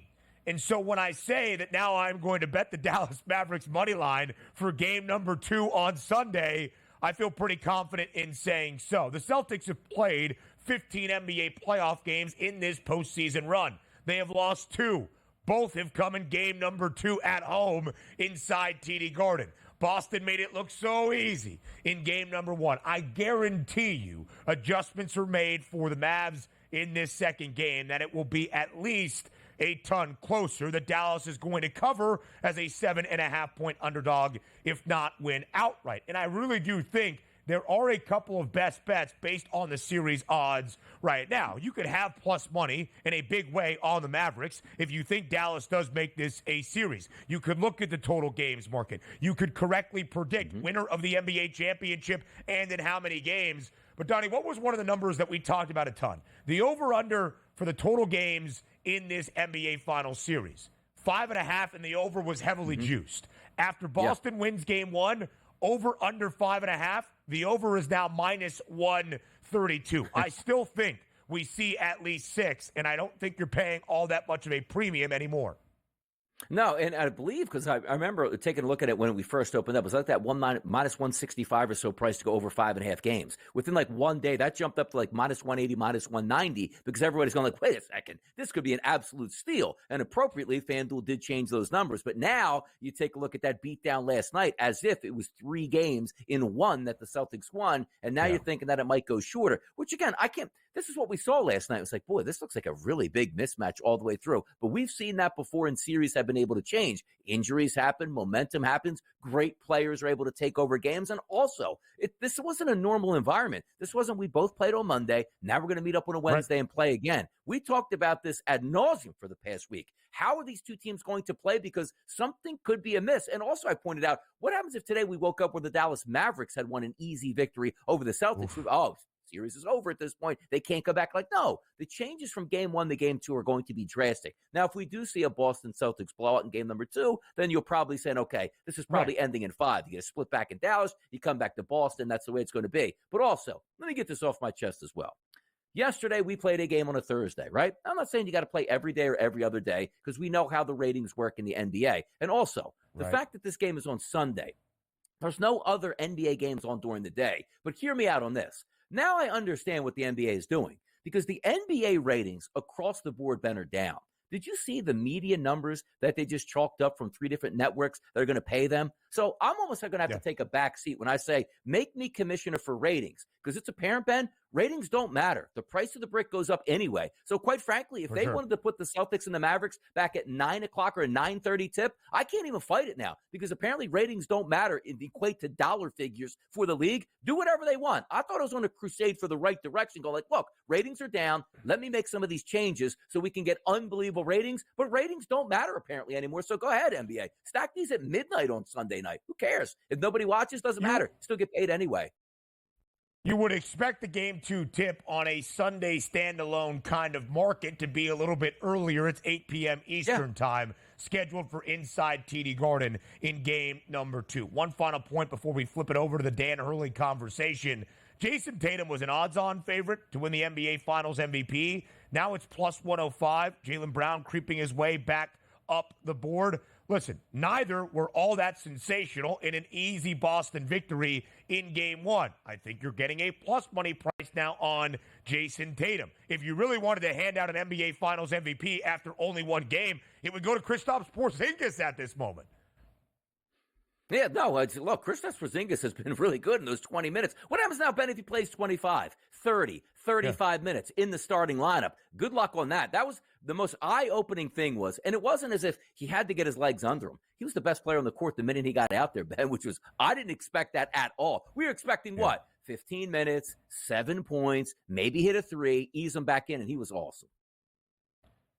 Speaker 1: And so when I say that now I'm going to bet the Dallas Mavericks money line for game number 2 on Sunday, I feel pretty confident in saying so. The Celtics have played 15 NBA playoff games in this postseason run. They have lost 2. Both have come in game number 2 at home inside TD Garden. Boston made it look so easy in game number 1. I guarantee you adjustments are made for the Mavs in this second game that it will be at least a ton closer. That Dallas is going to cover as a 7.5-point underdog, if not win outright. And I really do think there are a couple of best bets based on the series odds right now. You could have plus money in a big way on the Mavericks if you think Dallas does make this a series. You could look at the total games market. You could correctly predict winner of the NBA championship and in how many games. But, Donnie, what was one of the numbers that we talked about a ton? The over-under for the total games in this NBA Finals series. 5.5, and the over was heavily juiced. After Boston wins game 1, over under 5.5, the over is now minus 132. I still think we see at least 6, and I don't think you're paying all that much of a premium anymore.
Speaker 2: No, and I believe, because I remember taking a look at it when we first opened up, it was like that minus 165 or so price to go over 5.5 games. Within like one day, that jumped up to like minus 180, minus 190, because everybody's going like, wait a second, this could be an absolute steal. And appropriately, FanDuel did change those numbers. But now you take a look at that beatdown last night as if it was 3 games in 1 that the Celtics won. And now you're thinking that it might go shorter, which again, this is what we saw last night. It was like, boy, this looks like a really big mismatch all the way through. But we've seen that before, and series have been able to change. Injuries happen, momentum happens, great players are able to take over games. And also, this wasn't a normal environment. This wasn't, we both played on Monday, now we're going to meet up on a Wednesday and play again. We talked about this ad nauseum for the past week. How are these two teams going to play? Because something could be amiss. And also, I pointed out, what happens if today we woke up where the Dallas Mavericks had won an easy victory over the Celtics? series is over at this point. They can't go back. Like, no, the changes from game 1 to game 2 are going to be drastic. Now, if we do see a Boston Celtics blowout in game number 2, then you'll probably say, okay, this is probably ending in 5. You get a split back in Dallas, you come back to Boston. That's the way it's going to be. But also, let me get this off my chest as well. Yesterday, we played a game on a Thursday, right? I'm not saying you got to play every day or every other day because we know how the ratings work in the NBA. And also, the fact that this game is on Sunday, there's no other NBA games on during the day. But hear me out on this. Now I understand what the NBA is doing because the NBA ratings across the board, Ben, are down. Did you see the media numbers that they just chalked up from 3 different networks that are going to pay them? So I'm almost going to have to take a back seat when I say, make me commissioner for ratings, because it's apparent, Ben, ratings don't matter. The price of the brick goes up anyway. So quite frankly, if they wanted to put the Celtics and the Mavericks back at 9 o'clock or a 9:30 tip, I can't even fight it now because apparently ratings don't matter and equate to dollar figures for the league. Do whatever they want. I thought I was on a crusade for the right direction. Go like, look, ratings are down. Let me make some of these changes so we can get unbelievable ratings. But ratings don't matter apparently anymore. So go ahead, NBA. Stack these at midnight on Sunday night. Who cares? If nobody watches, doesn't matter. Still get paid anyway.
Speaker 1: You would expect the game 2 tip on a Sunday standalone kind of market to be a little bit earlier. It's 8 p.m. Eastern time, scheduled for inside TD Garden in game number 2. One final point before we flip it over to the Dan Hurley conversation. Jason Tatum was an odds-on favorite to win the NBA Finals MVP. Now it's plus 105. Jaylen Brown creeping his way back up the board. Listen, neither were all that sensational in an easy Boston victory in game 1. I think you're getting a plus money price now on Jason Tatum. If you really wanted to hand out an NBA Finals MVP after only one game, it would go to Kristaps Porzingis at this moment.
Speaker 2: Yeah, no, look, Kristaps Porzingis has been really good in those 20 minutes. What happens now, Ben, if he plays 25, 30, 35 minutes in the starting lineup? Good luck on that. That was the most eye-opening thing was, and it wasn't as if he had to get his legs under him. He was the best player on the court the minute he got out there, Ben, which was, I didn't expect that at all. We were expecting what? 15 minutes, 7 points, maybe hit a 3, ease him back in, and he was awesome.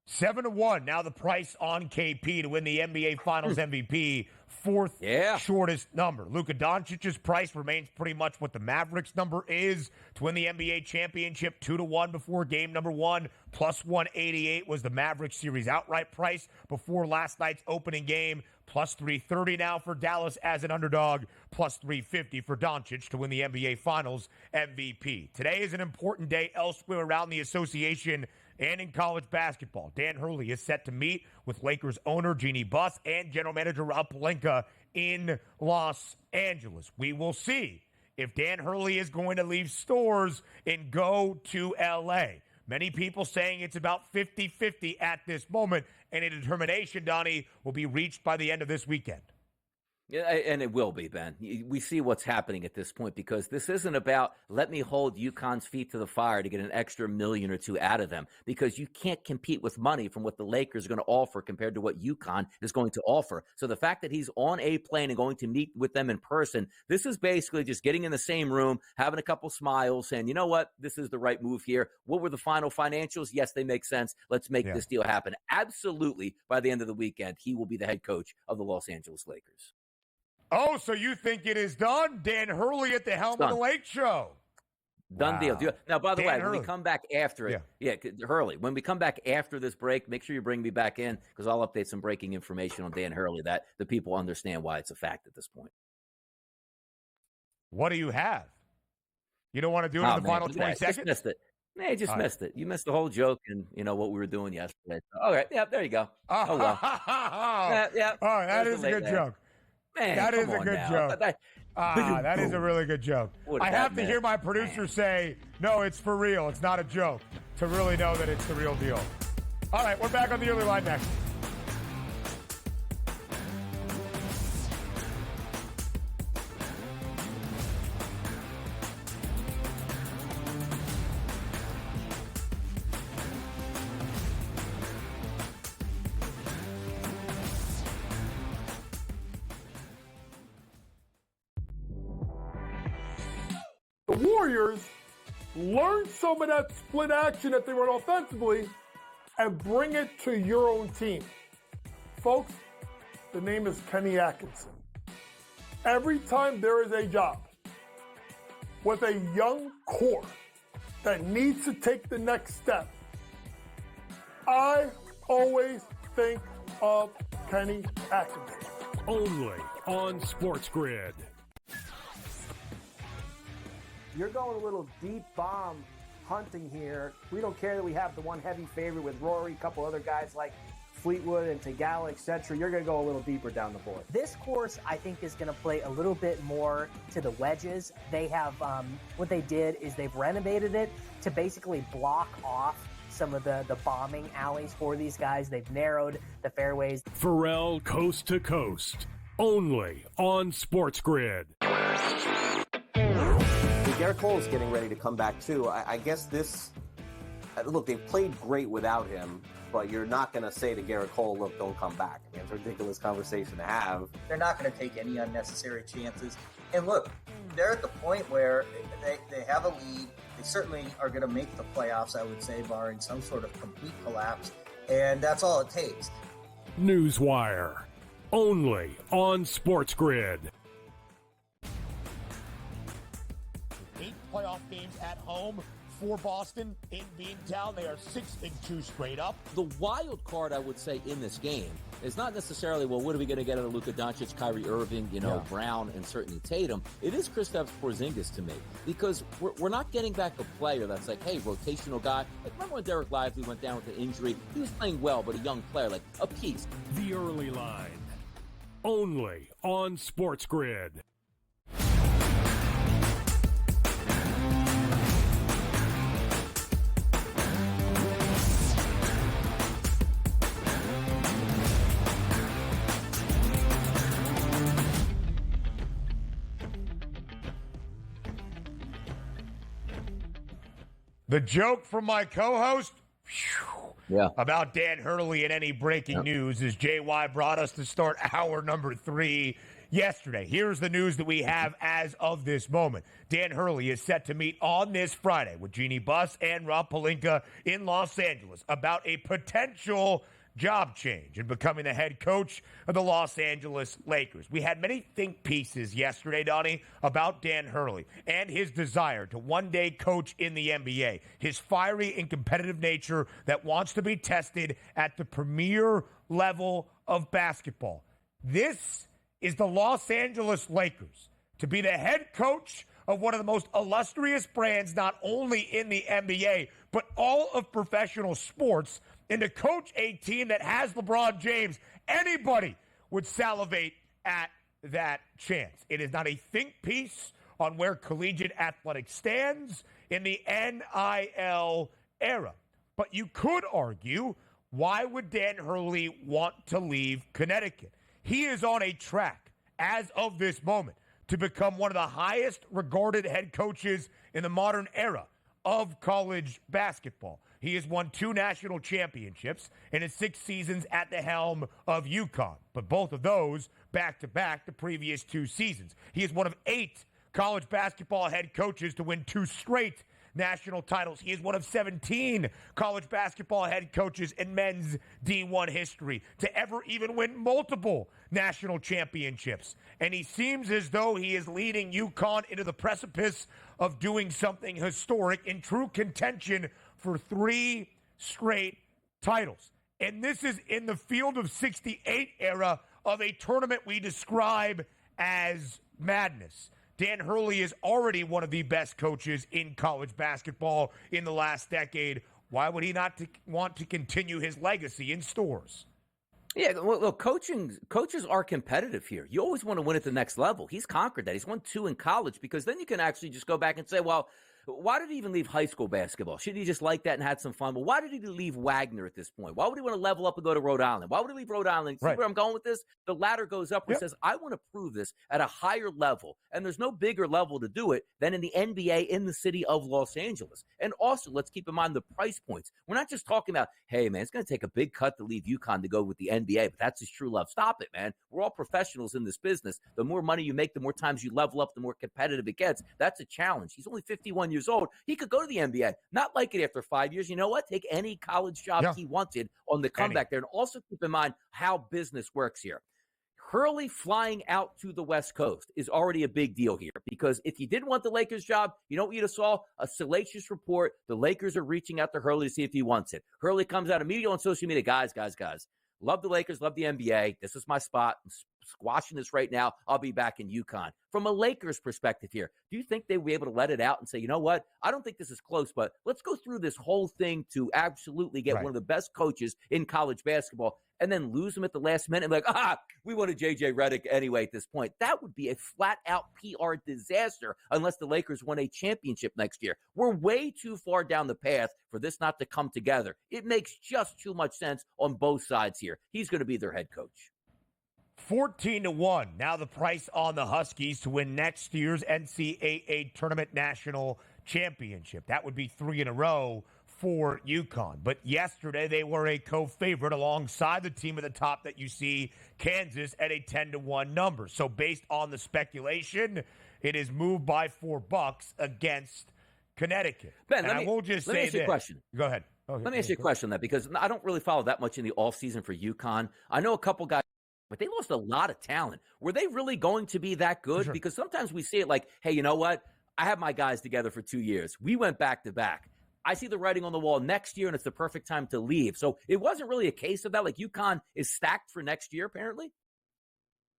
Speaker 1: 7-1. Now the price on KP to win the NBA Finals MVP. Fourth shortest number. Luka Doncic's price remains pretty much what the Mavericks number is to win the NBA championship. 2-1 before game number 1. Plus 188 was the Mavericks series outright price before last night's opening game. Plus 330 now for Dallas as an underdog. Plus 350 for Doncic to win the NBA Finals MVP. Today is an important day elsewhere around the association and in college basketball. Dan Hurley is set to meet with Lakers owner Jeannie Buss and general manager Rob Pelinka in Los Angeles. We will see if Dan Hurley is going to leave stores and go to L.A. Many people saying it's about 50-50 at this moment, and a determination, Donnie, will be reached by the end of this weekend.
Speaker 2: Yeah, and it will be, Ben. We see what's happening at this point because this isn't about let me hold UConn's feet to the fire to get an extra $1 million or $2 million out of them because you can't compete with money from what the Lakers are going to offer compared to what UConn is going to offer. So the fact that he's on a plane and going to meet with them in person, this is basically just getting in the same room, having a couple smiles, saying, you know what, this is the right move here. What were the final financials? Yes, they make sense. Let's make this deal happen. Absolutely, by the end of the weekend, he will be the head coach of the Los Angeles Lakers.
Speaker 1: Oh, so you think it is done? Dan Hurley at the helm of the Lake Show.
Speaker 2: Done deal. Now, by the way, when we come back after it, Hurley, when we come back after this break, make sure you bring me back in because I'll update some breaking information on Dan Hurley that the people understand why it's a fact at this point.
Speaker 1: What do you have? You don't want to do it in the final 20 seconds?
Speaker 2: Just missed it. Man, you just missed it. You missed the whole joke and, you know, what we were doing yesterday. All right. Yeah, there you go. Oh, well.
Speaker 1: Oh, that is a good joke.
Speaker 2: Man,
Speaker 1: that is a good joke. That is a really good joke. I have to hear my producer say, no, it's for real. It's not a joke, to really know that it's the real deal. All right, we're back on the early line next.
Speaker 3: The Warriors learn some of that split action that they run offensively and bring it to your own team. Folks, the name is Kenny Atkinson. Every time there is a job with a young core that needs to take the next step, I always think of Kenny Atkinson.
Speaker 4: Only on SportsGrid.
Speaker 5: You're going a little deep bomb hunting here. We don't care that we have the one heavy favorite with Rory, a couple other guys like Fleetwood and Tagala, etc. You're going to go a little deeper down the board.
Speaker 6: This course, I think, is going to play a little bit more to the wedges. They have, what they did is they've renovated it to basically block off some of the bombing alleys for these guys. They've narrowed the fairways.
Speaker 4: Pharrell Coast to Coast. Only on SportsGrid.
Speaker 7: Garrett Cole is getting ready to come back too. I guess this. Look, they've played great without him, but you're not going to say to Garrett Cole, "Look, don't come back." I mean, it's a ridiculous conversation to have.
Speaker 8: They're not going to take any unnecessary chances. And look, they're at the point where they have a lead. They certainly are going to make the playoffs, I would say, barring some sort of complete collapse. And that's all it takes.
Speaker 4: Newswire. Only on SportsGrid.
Speaker 1: 8 playoff games at home for Boston in Beantown. They are 6-2 straight up.
Speaker 2: The wild card, I would say, in this game is not necessarily, well, what are we going to get out of Luka Doncic, Kyrie Irving, Brown, and certainly Tatum. It is Kristaps Porzingis to me, because we're not getting back a player that's like, hey, rotational guy. Like, remember when Derek Lively went down with an injury? He was playing well, but a young player, like a piece.
Speaker 4: The early line. Only on SportsGrid.
Speaker 1: The joke from my co-host about Dan Hurley and any breaking news is JY brought us to start hour number 3 yesterday. Here's the news that we have as of this moment. Dan Hurley is set to meet on this Friday with Jeannie Buss and Rob Pelinka in Los Angeles about a potential job change and becoming the head coach of the Los Angeles Lakers. We had many think pieces yesterday, Donnie, about Dan Hurley and his desire to one day coach in the NBA, his fiery and competitive nature that wants to be tested at the premier level of basketball. This is the Los Angeles Lakers to be the head coach of one of the most illustrious brands, not only in the NBA, but all of professional sports, and to coach a team that has LeBron James. Anybody would salivate at that chance. It is not a think piece on where collegiate athletics stands in the NIL era. But you could argue, why would Dan Hurley want to leave Connecticut? He is on a track, as of this moment, to become one of the highest regarded head coaches in the modern era of college basketball. He has won 2 national championships in his 6 seasons at the helm of UConn, but both of those back-to-back the previous 2 seasons. He is one of 8 college basketball head coaches to win 2 straight national titles. He is one of 17 college basketball head coaches in men's D1 history to ever even win multiple national championships. And he seems as though he is leading UConn into the precipice of doing something historic in true contention for 3 straight titles. And this is in the Field of 68 era of a tournament we describe as madness. Dan Hurley is already one of the best coaches in college basketball in the last decade. Why would he not want to continue his legacy in stores?
Speaker 2: Yeah, well, look, coaches are competitive here. You always want to win at the next level. He's conquered that. He's won 2 in college, because then you can actually just go back and say, well, why did he even leave high school basketball? Should he just like that and had some fun? Well, why did he leave Wagner at this point? Why would he want to level up and go to Rhode Island? Why would he leave Rhode Island? See where I'm going with this? The ladder goes up where he says, I want to prove this at a higher level. And there's no bigger level to do it than in the NBA in the city of Los Angeles. And also, let's keep in mind the price points. We're not just talking about, hey, man, it's going to take a big cut to leave UConn to go with the NBA, but that's his true love. Stop it, man. We're all professionals in this business. The more money you make, the more times you level up, the more competitive it gets. That's a challenge. He's only 51 years old. He could go to the NBA, not like it after 5 years. You know what? Take any college job he wanted on the comeback there. And also keep in mind how business works here. Hurley flying out to the West Coast is already a big deal here, because if you didn't want the Lakers job, you know what you saw? A salacious report. The Lakers are reaching out to Hurley to see if he wants it. Hurley comes out immediately on social media. Guys. Love the Lakers, love the NBA. This is my spot. I'm squashing this right now. I'll be back in UConn. From a Lakers perspective here, do you think they will be able to let it out and say, you know what? I don't think this is close, but let's go through this whole thing to absolutely get one of the best coaches in college basketball, and then lose them at the last minute and be like, we wanted J.J. Redick anyway at this point. That would be a flat-out PR disaster unless the Lakers win a championship next year. We're way too far down the path for this not to come together. It makes just too much sense on both sides here. He's going to be their head coach.
Speaker 1: 14-1. Now the price on the Huskies to win next year's NCAA Tournament National Championship. That would be 3 in a row for UConn. But yesterday they were a co-favorite alongside the team at the top that you see, Kansas, at a 10-1 number. So based on the speculation, it is moved by $4 against Connecticut.
Speaker 2: Ben,
Speaker 1: let me ask
Speaker 2: you a question.
Speaker 1: Go ahead. Okay,
Speaker 2: let me ask you a question on that, because I don't really follow that much in the offseason for UConn. I know a couple guys, but they lost a lot of talent. Were they really going to be that good?
Speaker 1: Sure.
Speaker 2: Because sometimes we see it like, hey, you know what? I have my guys together for 2 years. We went back to back. I see the writing on the wall next year, and it's the perfect time to leave. So it wasn't really a case of that. Like, UConn is stacked for next year, apparently.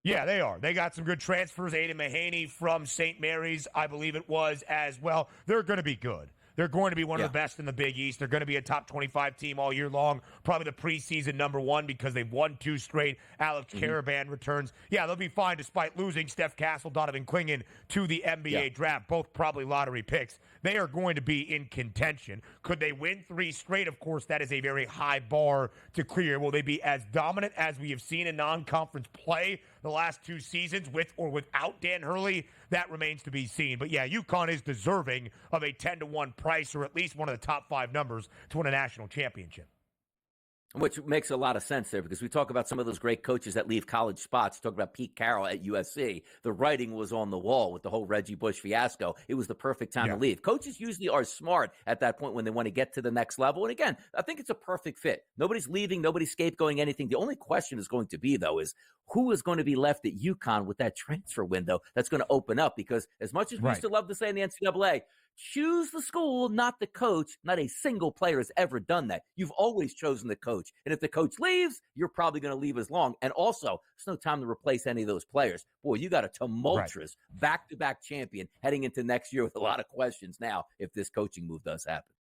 Speaker 1: Yeah, they are. They got some good transfers. Aiden Mahaney from St. Mary's, I believe it was, as well. They're going to be good. They're going to be one of the best in the Big East. They're going to be a top 25 team all year long, probably the preseason number one because they've won 2 straight. Alex Caravan returns. Yeah, they'll be fine despite losing Steph Castle, Donovan Clingan to the NBA draft, both probably lottery picks. They are going to be in contention. Could they win 3 straight? Of course, that is a very high bar to clear. Will they be as dominant as we have seen in non-conference play the last 2 seasons with or without Dan Hurley? That remains to be seen. But yeah, UConn is deserving of a 10-1 price, or at least one of the top 5 numbers to win a national championship.
Speaker 2: Which makes a lot of sense there, because we talk about some of those great coaches that leave college spots. Talk about Pete Carroll at USC. The writing was on the wall with the whole Reggie Bush fiasco. It was the perfect time to leave. Coaches usually are smart at that point when they want to get to the next level. And again, I think it's a perfect fit. Nobody's leaving. Nobody's scapegoating anything. The only question is going to be, though, is who is going to be left at UConn with that transfer window that's going to open up? Because as much as we used to love to say in the NCAA, choose the school, not the coach. Not a single player has ever done that. You've always chosen the coach. And if the coach leaves, you're probably going to leave as long. And also, there's no time to replace any of those players. Boy, you got a tumultuous back-to-back champion heading into next year with a lot of questions now if this coaching move does happen.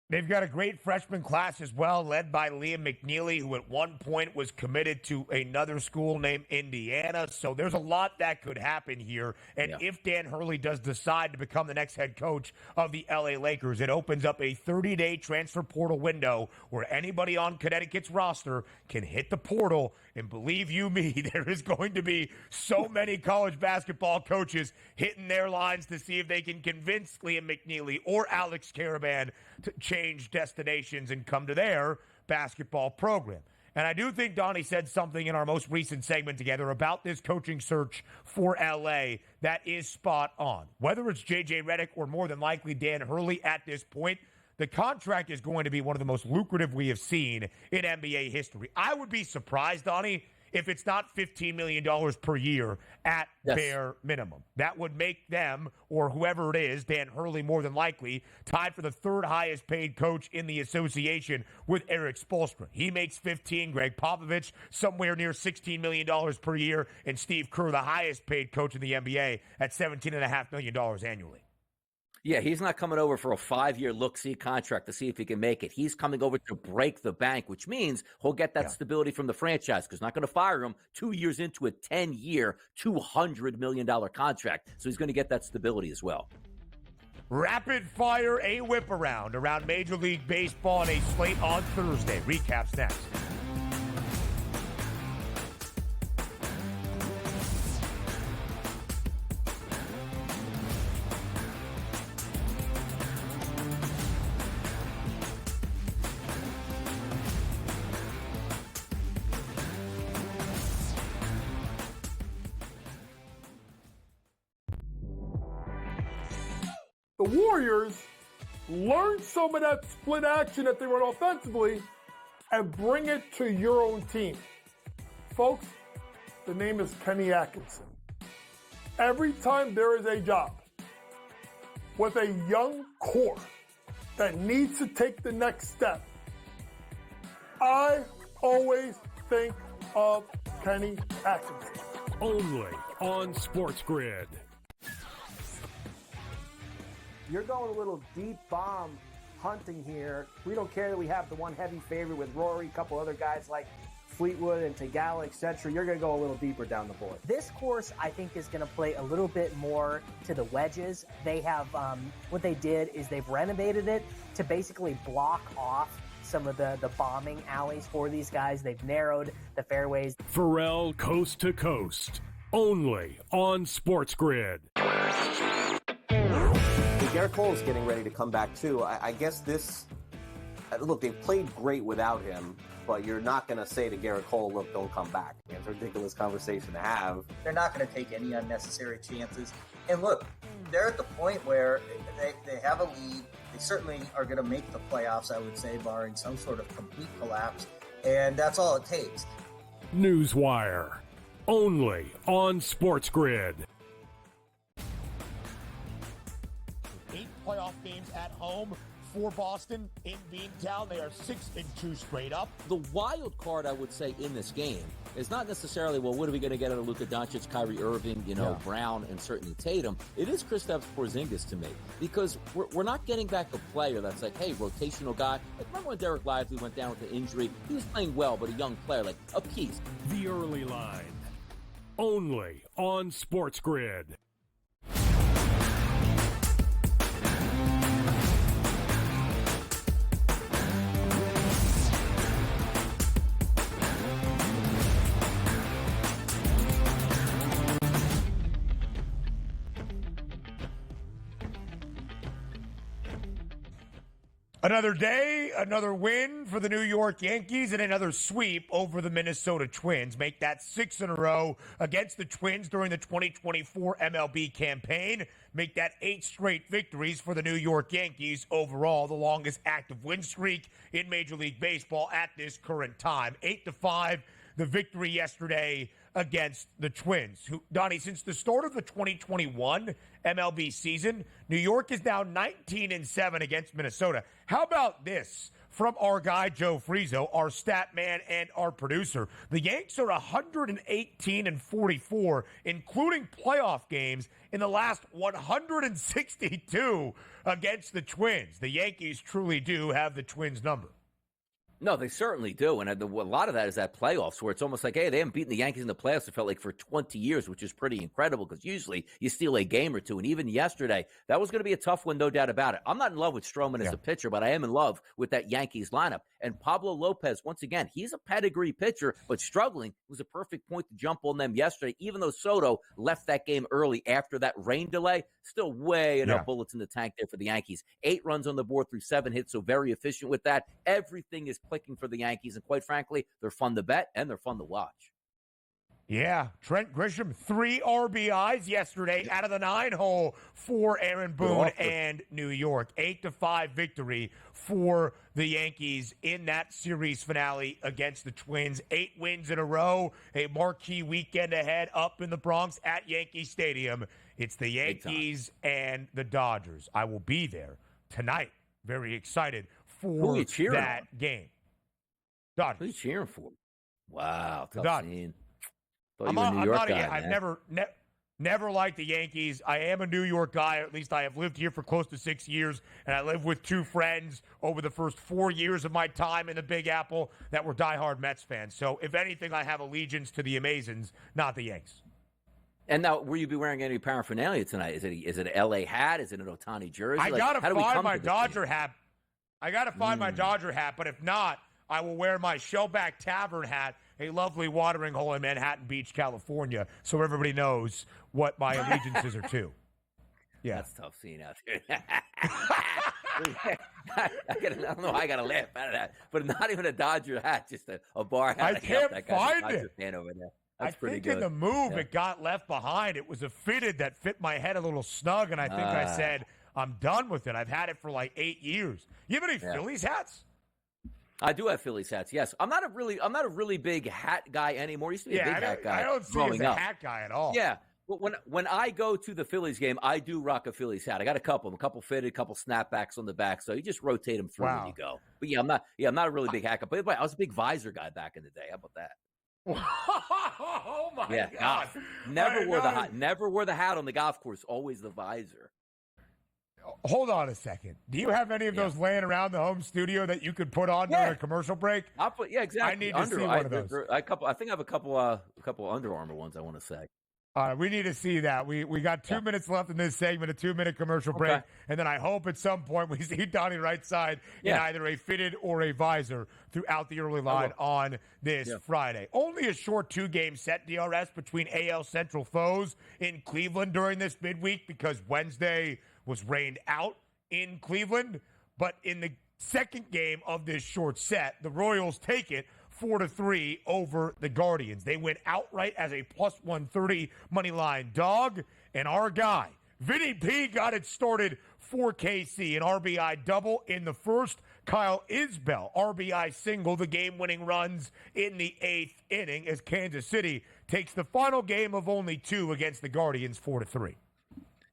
Speaker 1: They've got a great freshman class as well, led by Liam McNeely, who at one point was committed to another school named Indiana. So there's a lot that could happen here. And if Dan Hurley does decide to become the next head coach of the LA Lakers, it opens up a 30-day transfer portal window where anybody on Connecticut's roster can hit the portal. And believe you me, there is going to be so many college basketball coaches hitting their lines to see if they can convince Liam McNeely or Alex Caravan to change destinations and come to their basketball program. And I do think Donnie said something in our most recent segment together about this coaching search for LA that is spot on. Whether it's J.J. Redick or more than likely Dan Hurley at this point, the contract is going to be one of the most lucrative we have seen in NBA history. I would be surprised, Donnie, if it's not $15 million per year at bare minimum. That would make them, or whoever it is, Dan Hurley more than likely, tied for the 3rd highest paid coach in the association with Eric Spoelstra. He makes 15, Greg Popovich somewhere near $16 million per year, and Steve Kerr, the highest paid coach in the NBA, at $17.5 million annually.
Speaker 2: Yeah, he's not coming over for a 5-year look-see contract to see if he can make it. He's coming over to break the bank, which means he'll get that stability from the franchise because not going to fire him 2 years into a 10-year, $200 million contract. So he's going to get that stability as well.
Speaker 1: Rapid fire, a whip around Major League Baseball and a slate on Thursday. Recaps next.
Speaker 3: The Warriors learn some of that split action that they run offensively and bring it to your own team. Folks, The name is Kenny Atkinson. Every time there is a job with a young core that needs to take the next step, I always think of Kenny Atkinson.
Speaker 4: Only on SportsGrid.
Speaker 5: You're going a little deep bomb hunting here. We don't care that we have the one heavy favorite with Rory, a couple other guys like Fleetwood and Tagala, etc. You're going to go a little deeper down the board.
Speaker 6: This course, I think, is going to play a little bit more to the wedges. They have, what they did is they've renovated it to basically block off some of the bombing alleys for these guys. They've narrowed the fairways.
Speaker 4: Pharrell Coast to Coast. Only on SportsGrid.
Speaker 7: Garrett Cole's getting ready to come back too. I guess this. Look, they've played great without him, but you're not going to say to Garrett Cole, "Look, don't come back." It's a ridiculous conversation to have.
Speaker 8: They're not going to take any unnecessary chances. And look, they're at the point where they have a lead. They certainly are going to make the playoffs, I would say, barring some sort of complete collapse. And that's all it takes.
Speaker 4: Newswire. Only on SportsGrid.
Speaker 1: 8 playoff games at home for Boston in Beantown. They are 6-2 straight up.
Speaker 2: The wild card, I would say, in this game is not necessarily, well, what are we going to get out of Luka Doncic, Kyrie Irving, Brown, and certainly Tatum. It is Kristaps Porzingis to me, because we're not getting back a player that's like, hey, rotational guy. Like, remember when Derek Lively went down with an injury? He was playing well, but a young player, like a piece.
Speaker 4: The early line. Only on SportsGrid.
Speaker 1: Another day, another win for the New York Yankees, and another sweep over the Minnesota Twins. Make that 6 in a row against the Twins during the 2024 MLB campaign. Make that 8 straight victories for the New York Yankees overall, the longest active win streak in Major League Baseball at this current time. 8-5, the victory yesterday against the Twins. Donnie, since the start of the 2021 MLB season, New York is now 19-7 against Minnesota. How about this from our guy Joe Frizo, our stat man and our producer? The Yanks are 118-44, including playoff games, in the last 162 against the Twins. The Yankees truly do have the Twins number.
Speaker 2: No, they certainly do. And a lot of that is that playoffs where it's almost like, hey, they haven't beaten the Yankees in the playoffs, it felt like, for 20 years, which is pretty incredible because usually you steal a game or two. And even yesterday, that was going to be a tough one, no doubt about it. I'm not in love with Stroman as a pitcher, but I am in love with that Yankees lineup. And Pablo Lopez, once again, he's a pedigree pitcher, but struggling. It was a perfect point to jump on them yesterday, even though Soto left that game early after that rain delay. Still way enough bullets in the tank there for the Yankees. 8 runs on the board through 7 hits, so very efficient with that. Everything is clicking for the Yankees, and quite frankly, they're fun to bet and they're fun to watch.
Speaker 1: Yeah, Trent Grisham, 3 RBIs yesterday out of the 9-hole for Aaron Boone and New York. 8-5 victory for the Yankees in that series finale against the Twins. 8 wins in a row, a marquee weekend ahead up in the Bronx at Yankee Stadium. It's the Yankees and the Dodgers. I will be there tonight. Very excited for that game. Dodgers.
Speaker 2: Who are you cheering for? Wow, tough
Speaker 1: Dodgers.
Speaker 2: scene.
Speaker 1: I'm not I've never liked the Yankees. I am a New York guy. At least I have lived here for close to 6 years, and I lived with 2 friends over the first 4 years of my time in the Big Apple that were diehard Mets fans. So, if anything, I have allegiance to the Amazons, not the Yanks.
Speaker 2: And now, will you be wearing any paraphernalia tonight? Is it an LA hat? Is it an Ohtani jersey?
Speaker 1: I gotta find my Dodger hat. I gotta find my Dodger hat, but if not, I will wear my Shellback Tavern hat, a lovely watering hole in Manhattan Beach, California, so everybody knows what my allegiances are to. Yeah,
Speaker 2: that's tough seeing out there. I don't know. I gotta laugh out of that, but not even a Dodger hat, just a bar hat.
Speaker 1: I can't find it.
Speaker 2: Over there.
Speaker 1: That's pretty good. In the move, it got left behind. It was a fitted that fit my head a little snug, and I think I said, I'm done with it. I've had it for like 8 years. You have any Phillies hats?
Speaker 2: I do have Phillies hats. Yes, I'm not a really big hat guy anymore. I used to be a big hat guy.
Speaker 1: I don't see you as a hat guy at all.
Speaker 2: Yeah, but when I go to the Phillies game, I do rock a Phillies hat. I got a couple fitted, a couple snapbacks on the back, so you just rotate them through when you go. But yeah, I'm not a really big hat guy. But I was a big visor guy back in the day. How about that?
Speaker 1: Oh my God!
Speaker 2: Never wore the hat on the golf course. Always the visor.
Speaker 1: Hold on a second. Do you have any of those laying around the home studio that you could put on during a commercial break?
Speaker 2: Exactly.
Speaker 1: I need to see one of those.
Speaker 2: I think I have a couple Under Armour ones I want to say.
Speaker 1: We need to see that. We got 2 minutes left in this segment, a 2-minute commercial break, and then I hope at some point we see Donnie Rightside in either a fitted or a visor throughout the early line on this Friday. Only a short 2-game set, DRS, between AL Central foes in Cleveland during this midweek because Wednesday was rained out in Cleveland. But in the second game of this short set, the Royals take it 4-3 over the Guardians. They went outright as a plus 130 money line dog. And our guy, Vinny P, got it started for KC. An RBI double in the first. Kyle Isbell, RBI single, the game-winning runs in the 8th inning as Kansas City takes the final game of only 2 against the Guardians 4-3.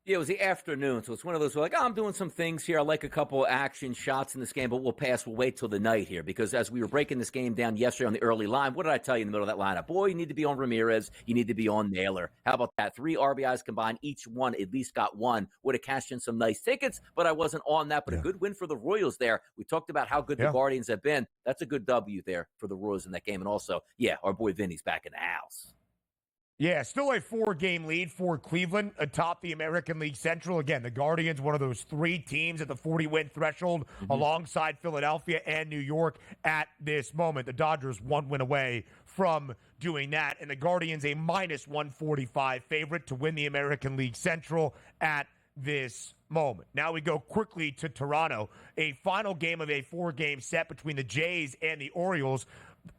Speaker 2: Yeah, it was the afternoon, so it's one of those like, I'm doing some things here. I like a couple action shots in this game, but we'll wait till the night here because as we were breaking this game down yesterday on the early line, what did I tell you in the middle of that lineup? Boy, you need to be on Ramirez. You need to be on Naylor. How about that? 3 RBIs combined. Each one at least got one. Would have cashed in some nice tickets, but I wasn't on that. But a good win for the Royals there. We talked about how good the Guardians have been. That's a good W there for the Royals in that game. And also, our boy Vinny's back in the house.
Speaker 1: Yeah, still a 4-game lead for Cleveland atop the American League Central. Again, the Guardians, one of those 3 teams at the 40-win threshold alongside Philadelphia and New York at this moment. The Dodgers 1 win away from doing that, and the Guardians a minus 145 favorite to win the American League Central at this moment. Now we go quickly to Toronto, a final game of a 4-game set between the Jays and the Orioles.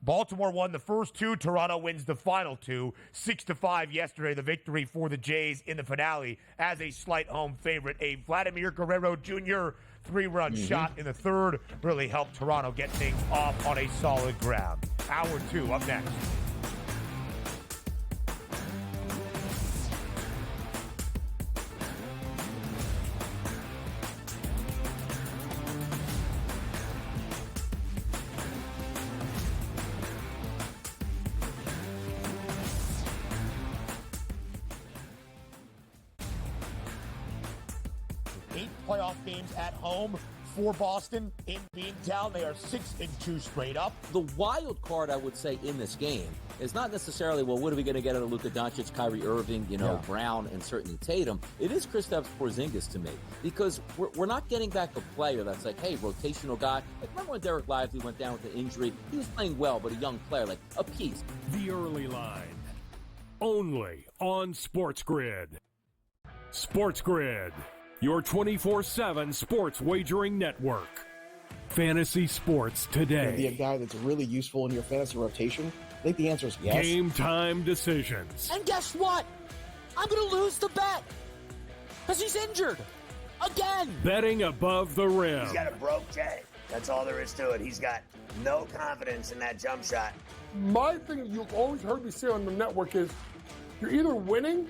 Speaker 1: Baltimore won the first 2. Toronto wins the final 2. 6-5 yesterday, the victory for the Jays in the finale as a slight home favorite. A Vladimir Guerrero Jr. 3-run shot in the third really helped Toronto get things off on a solid ground. Hour 2 up next. Playoff games at home for Boston in Beantown. They are 6-2 straight up.
Speaker 2: The wild card, I would say, in this game is not necessarily, well, what are we going to get out of Luka Doncic, Kyrie Irving, Brown, and certainly Tatum. It is Kristaps Porzingis to me because we're not getting back a player that's like, hey, rotational guy. Like, remember when Derek Lively went down with an injury? He was playing well, but a young player, like a piece.
Speaker 4: The Early Line, only on SportsGrid. SportsGrid, your 24/7 sports wagering network. Fantasy sports today.
Speaker 9: Be a guy that's really useful in your fantasy rotation? I think the answer is yes.
Speaker 4: Game time decisions.
Speaker 10: And guess what? I'm going to lose the bet because he's injured again.
Speaker 4: Betting above the rim.
Speaker 11: He's got a broke J. That's all there is to it. He's got no confidence in that jump shot.
Speaker 3: My thing you've always heard me say on the network is you're either winning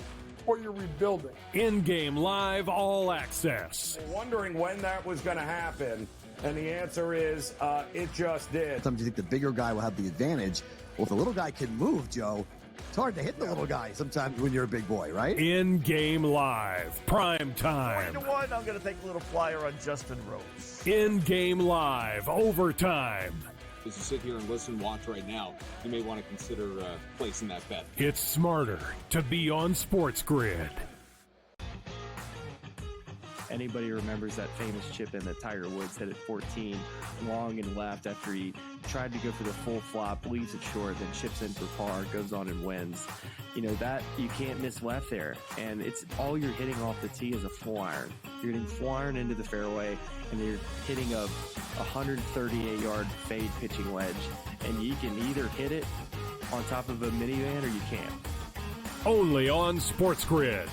Speaker 3: or you're rebuilding.
Speaker 4: In-game live all access.
Speaker 12: Wondering when that was going to happen, and the answer is it just did.
Speaker 13: Sometimes you think the bigger guy will have the advantage. Well, if the little guy can move, Joe, it's hard to hit the little guy sometimes when you're a big boy, right?
Speaker 4: In-game live, prime time.
Speaker 11: 1-1, I'm going to take a little flyer on Justin Rose.
Speaker 4: In-game live, overtime.
Speaker 14: As you sit here and listen, watch right now, you may want to consider placing that bet.
Speaker 4: It's smarter to be on SportsGrid.
Speaker 15: Anybody remembers that famous chip in that Tiger Woods hit at 14, long and left after he tried to go for the full flop, leaves it short, then chips in for par, goes on and wins. You know, that you can't miss left there. And it's all you're hitting off the tee is a full iron. You're hitting full iron into the fairway, and you're hitting a 138-yard fade pitching wedge. And you can either hit it on top of a minivan or you can't.
Speaker 4: Only on SportsGrid.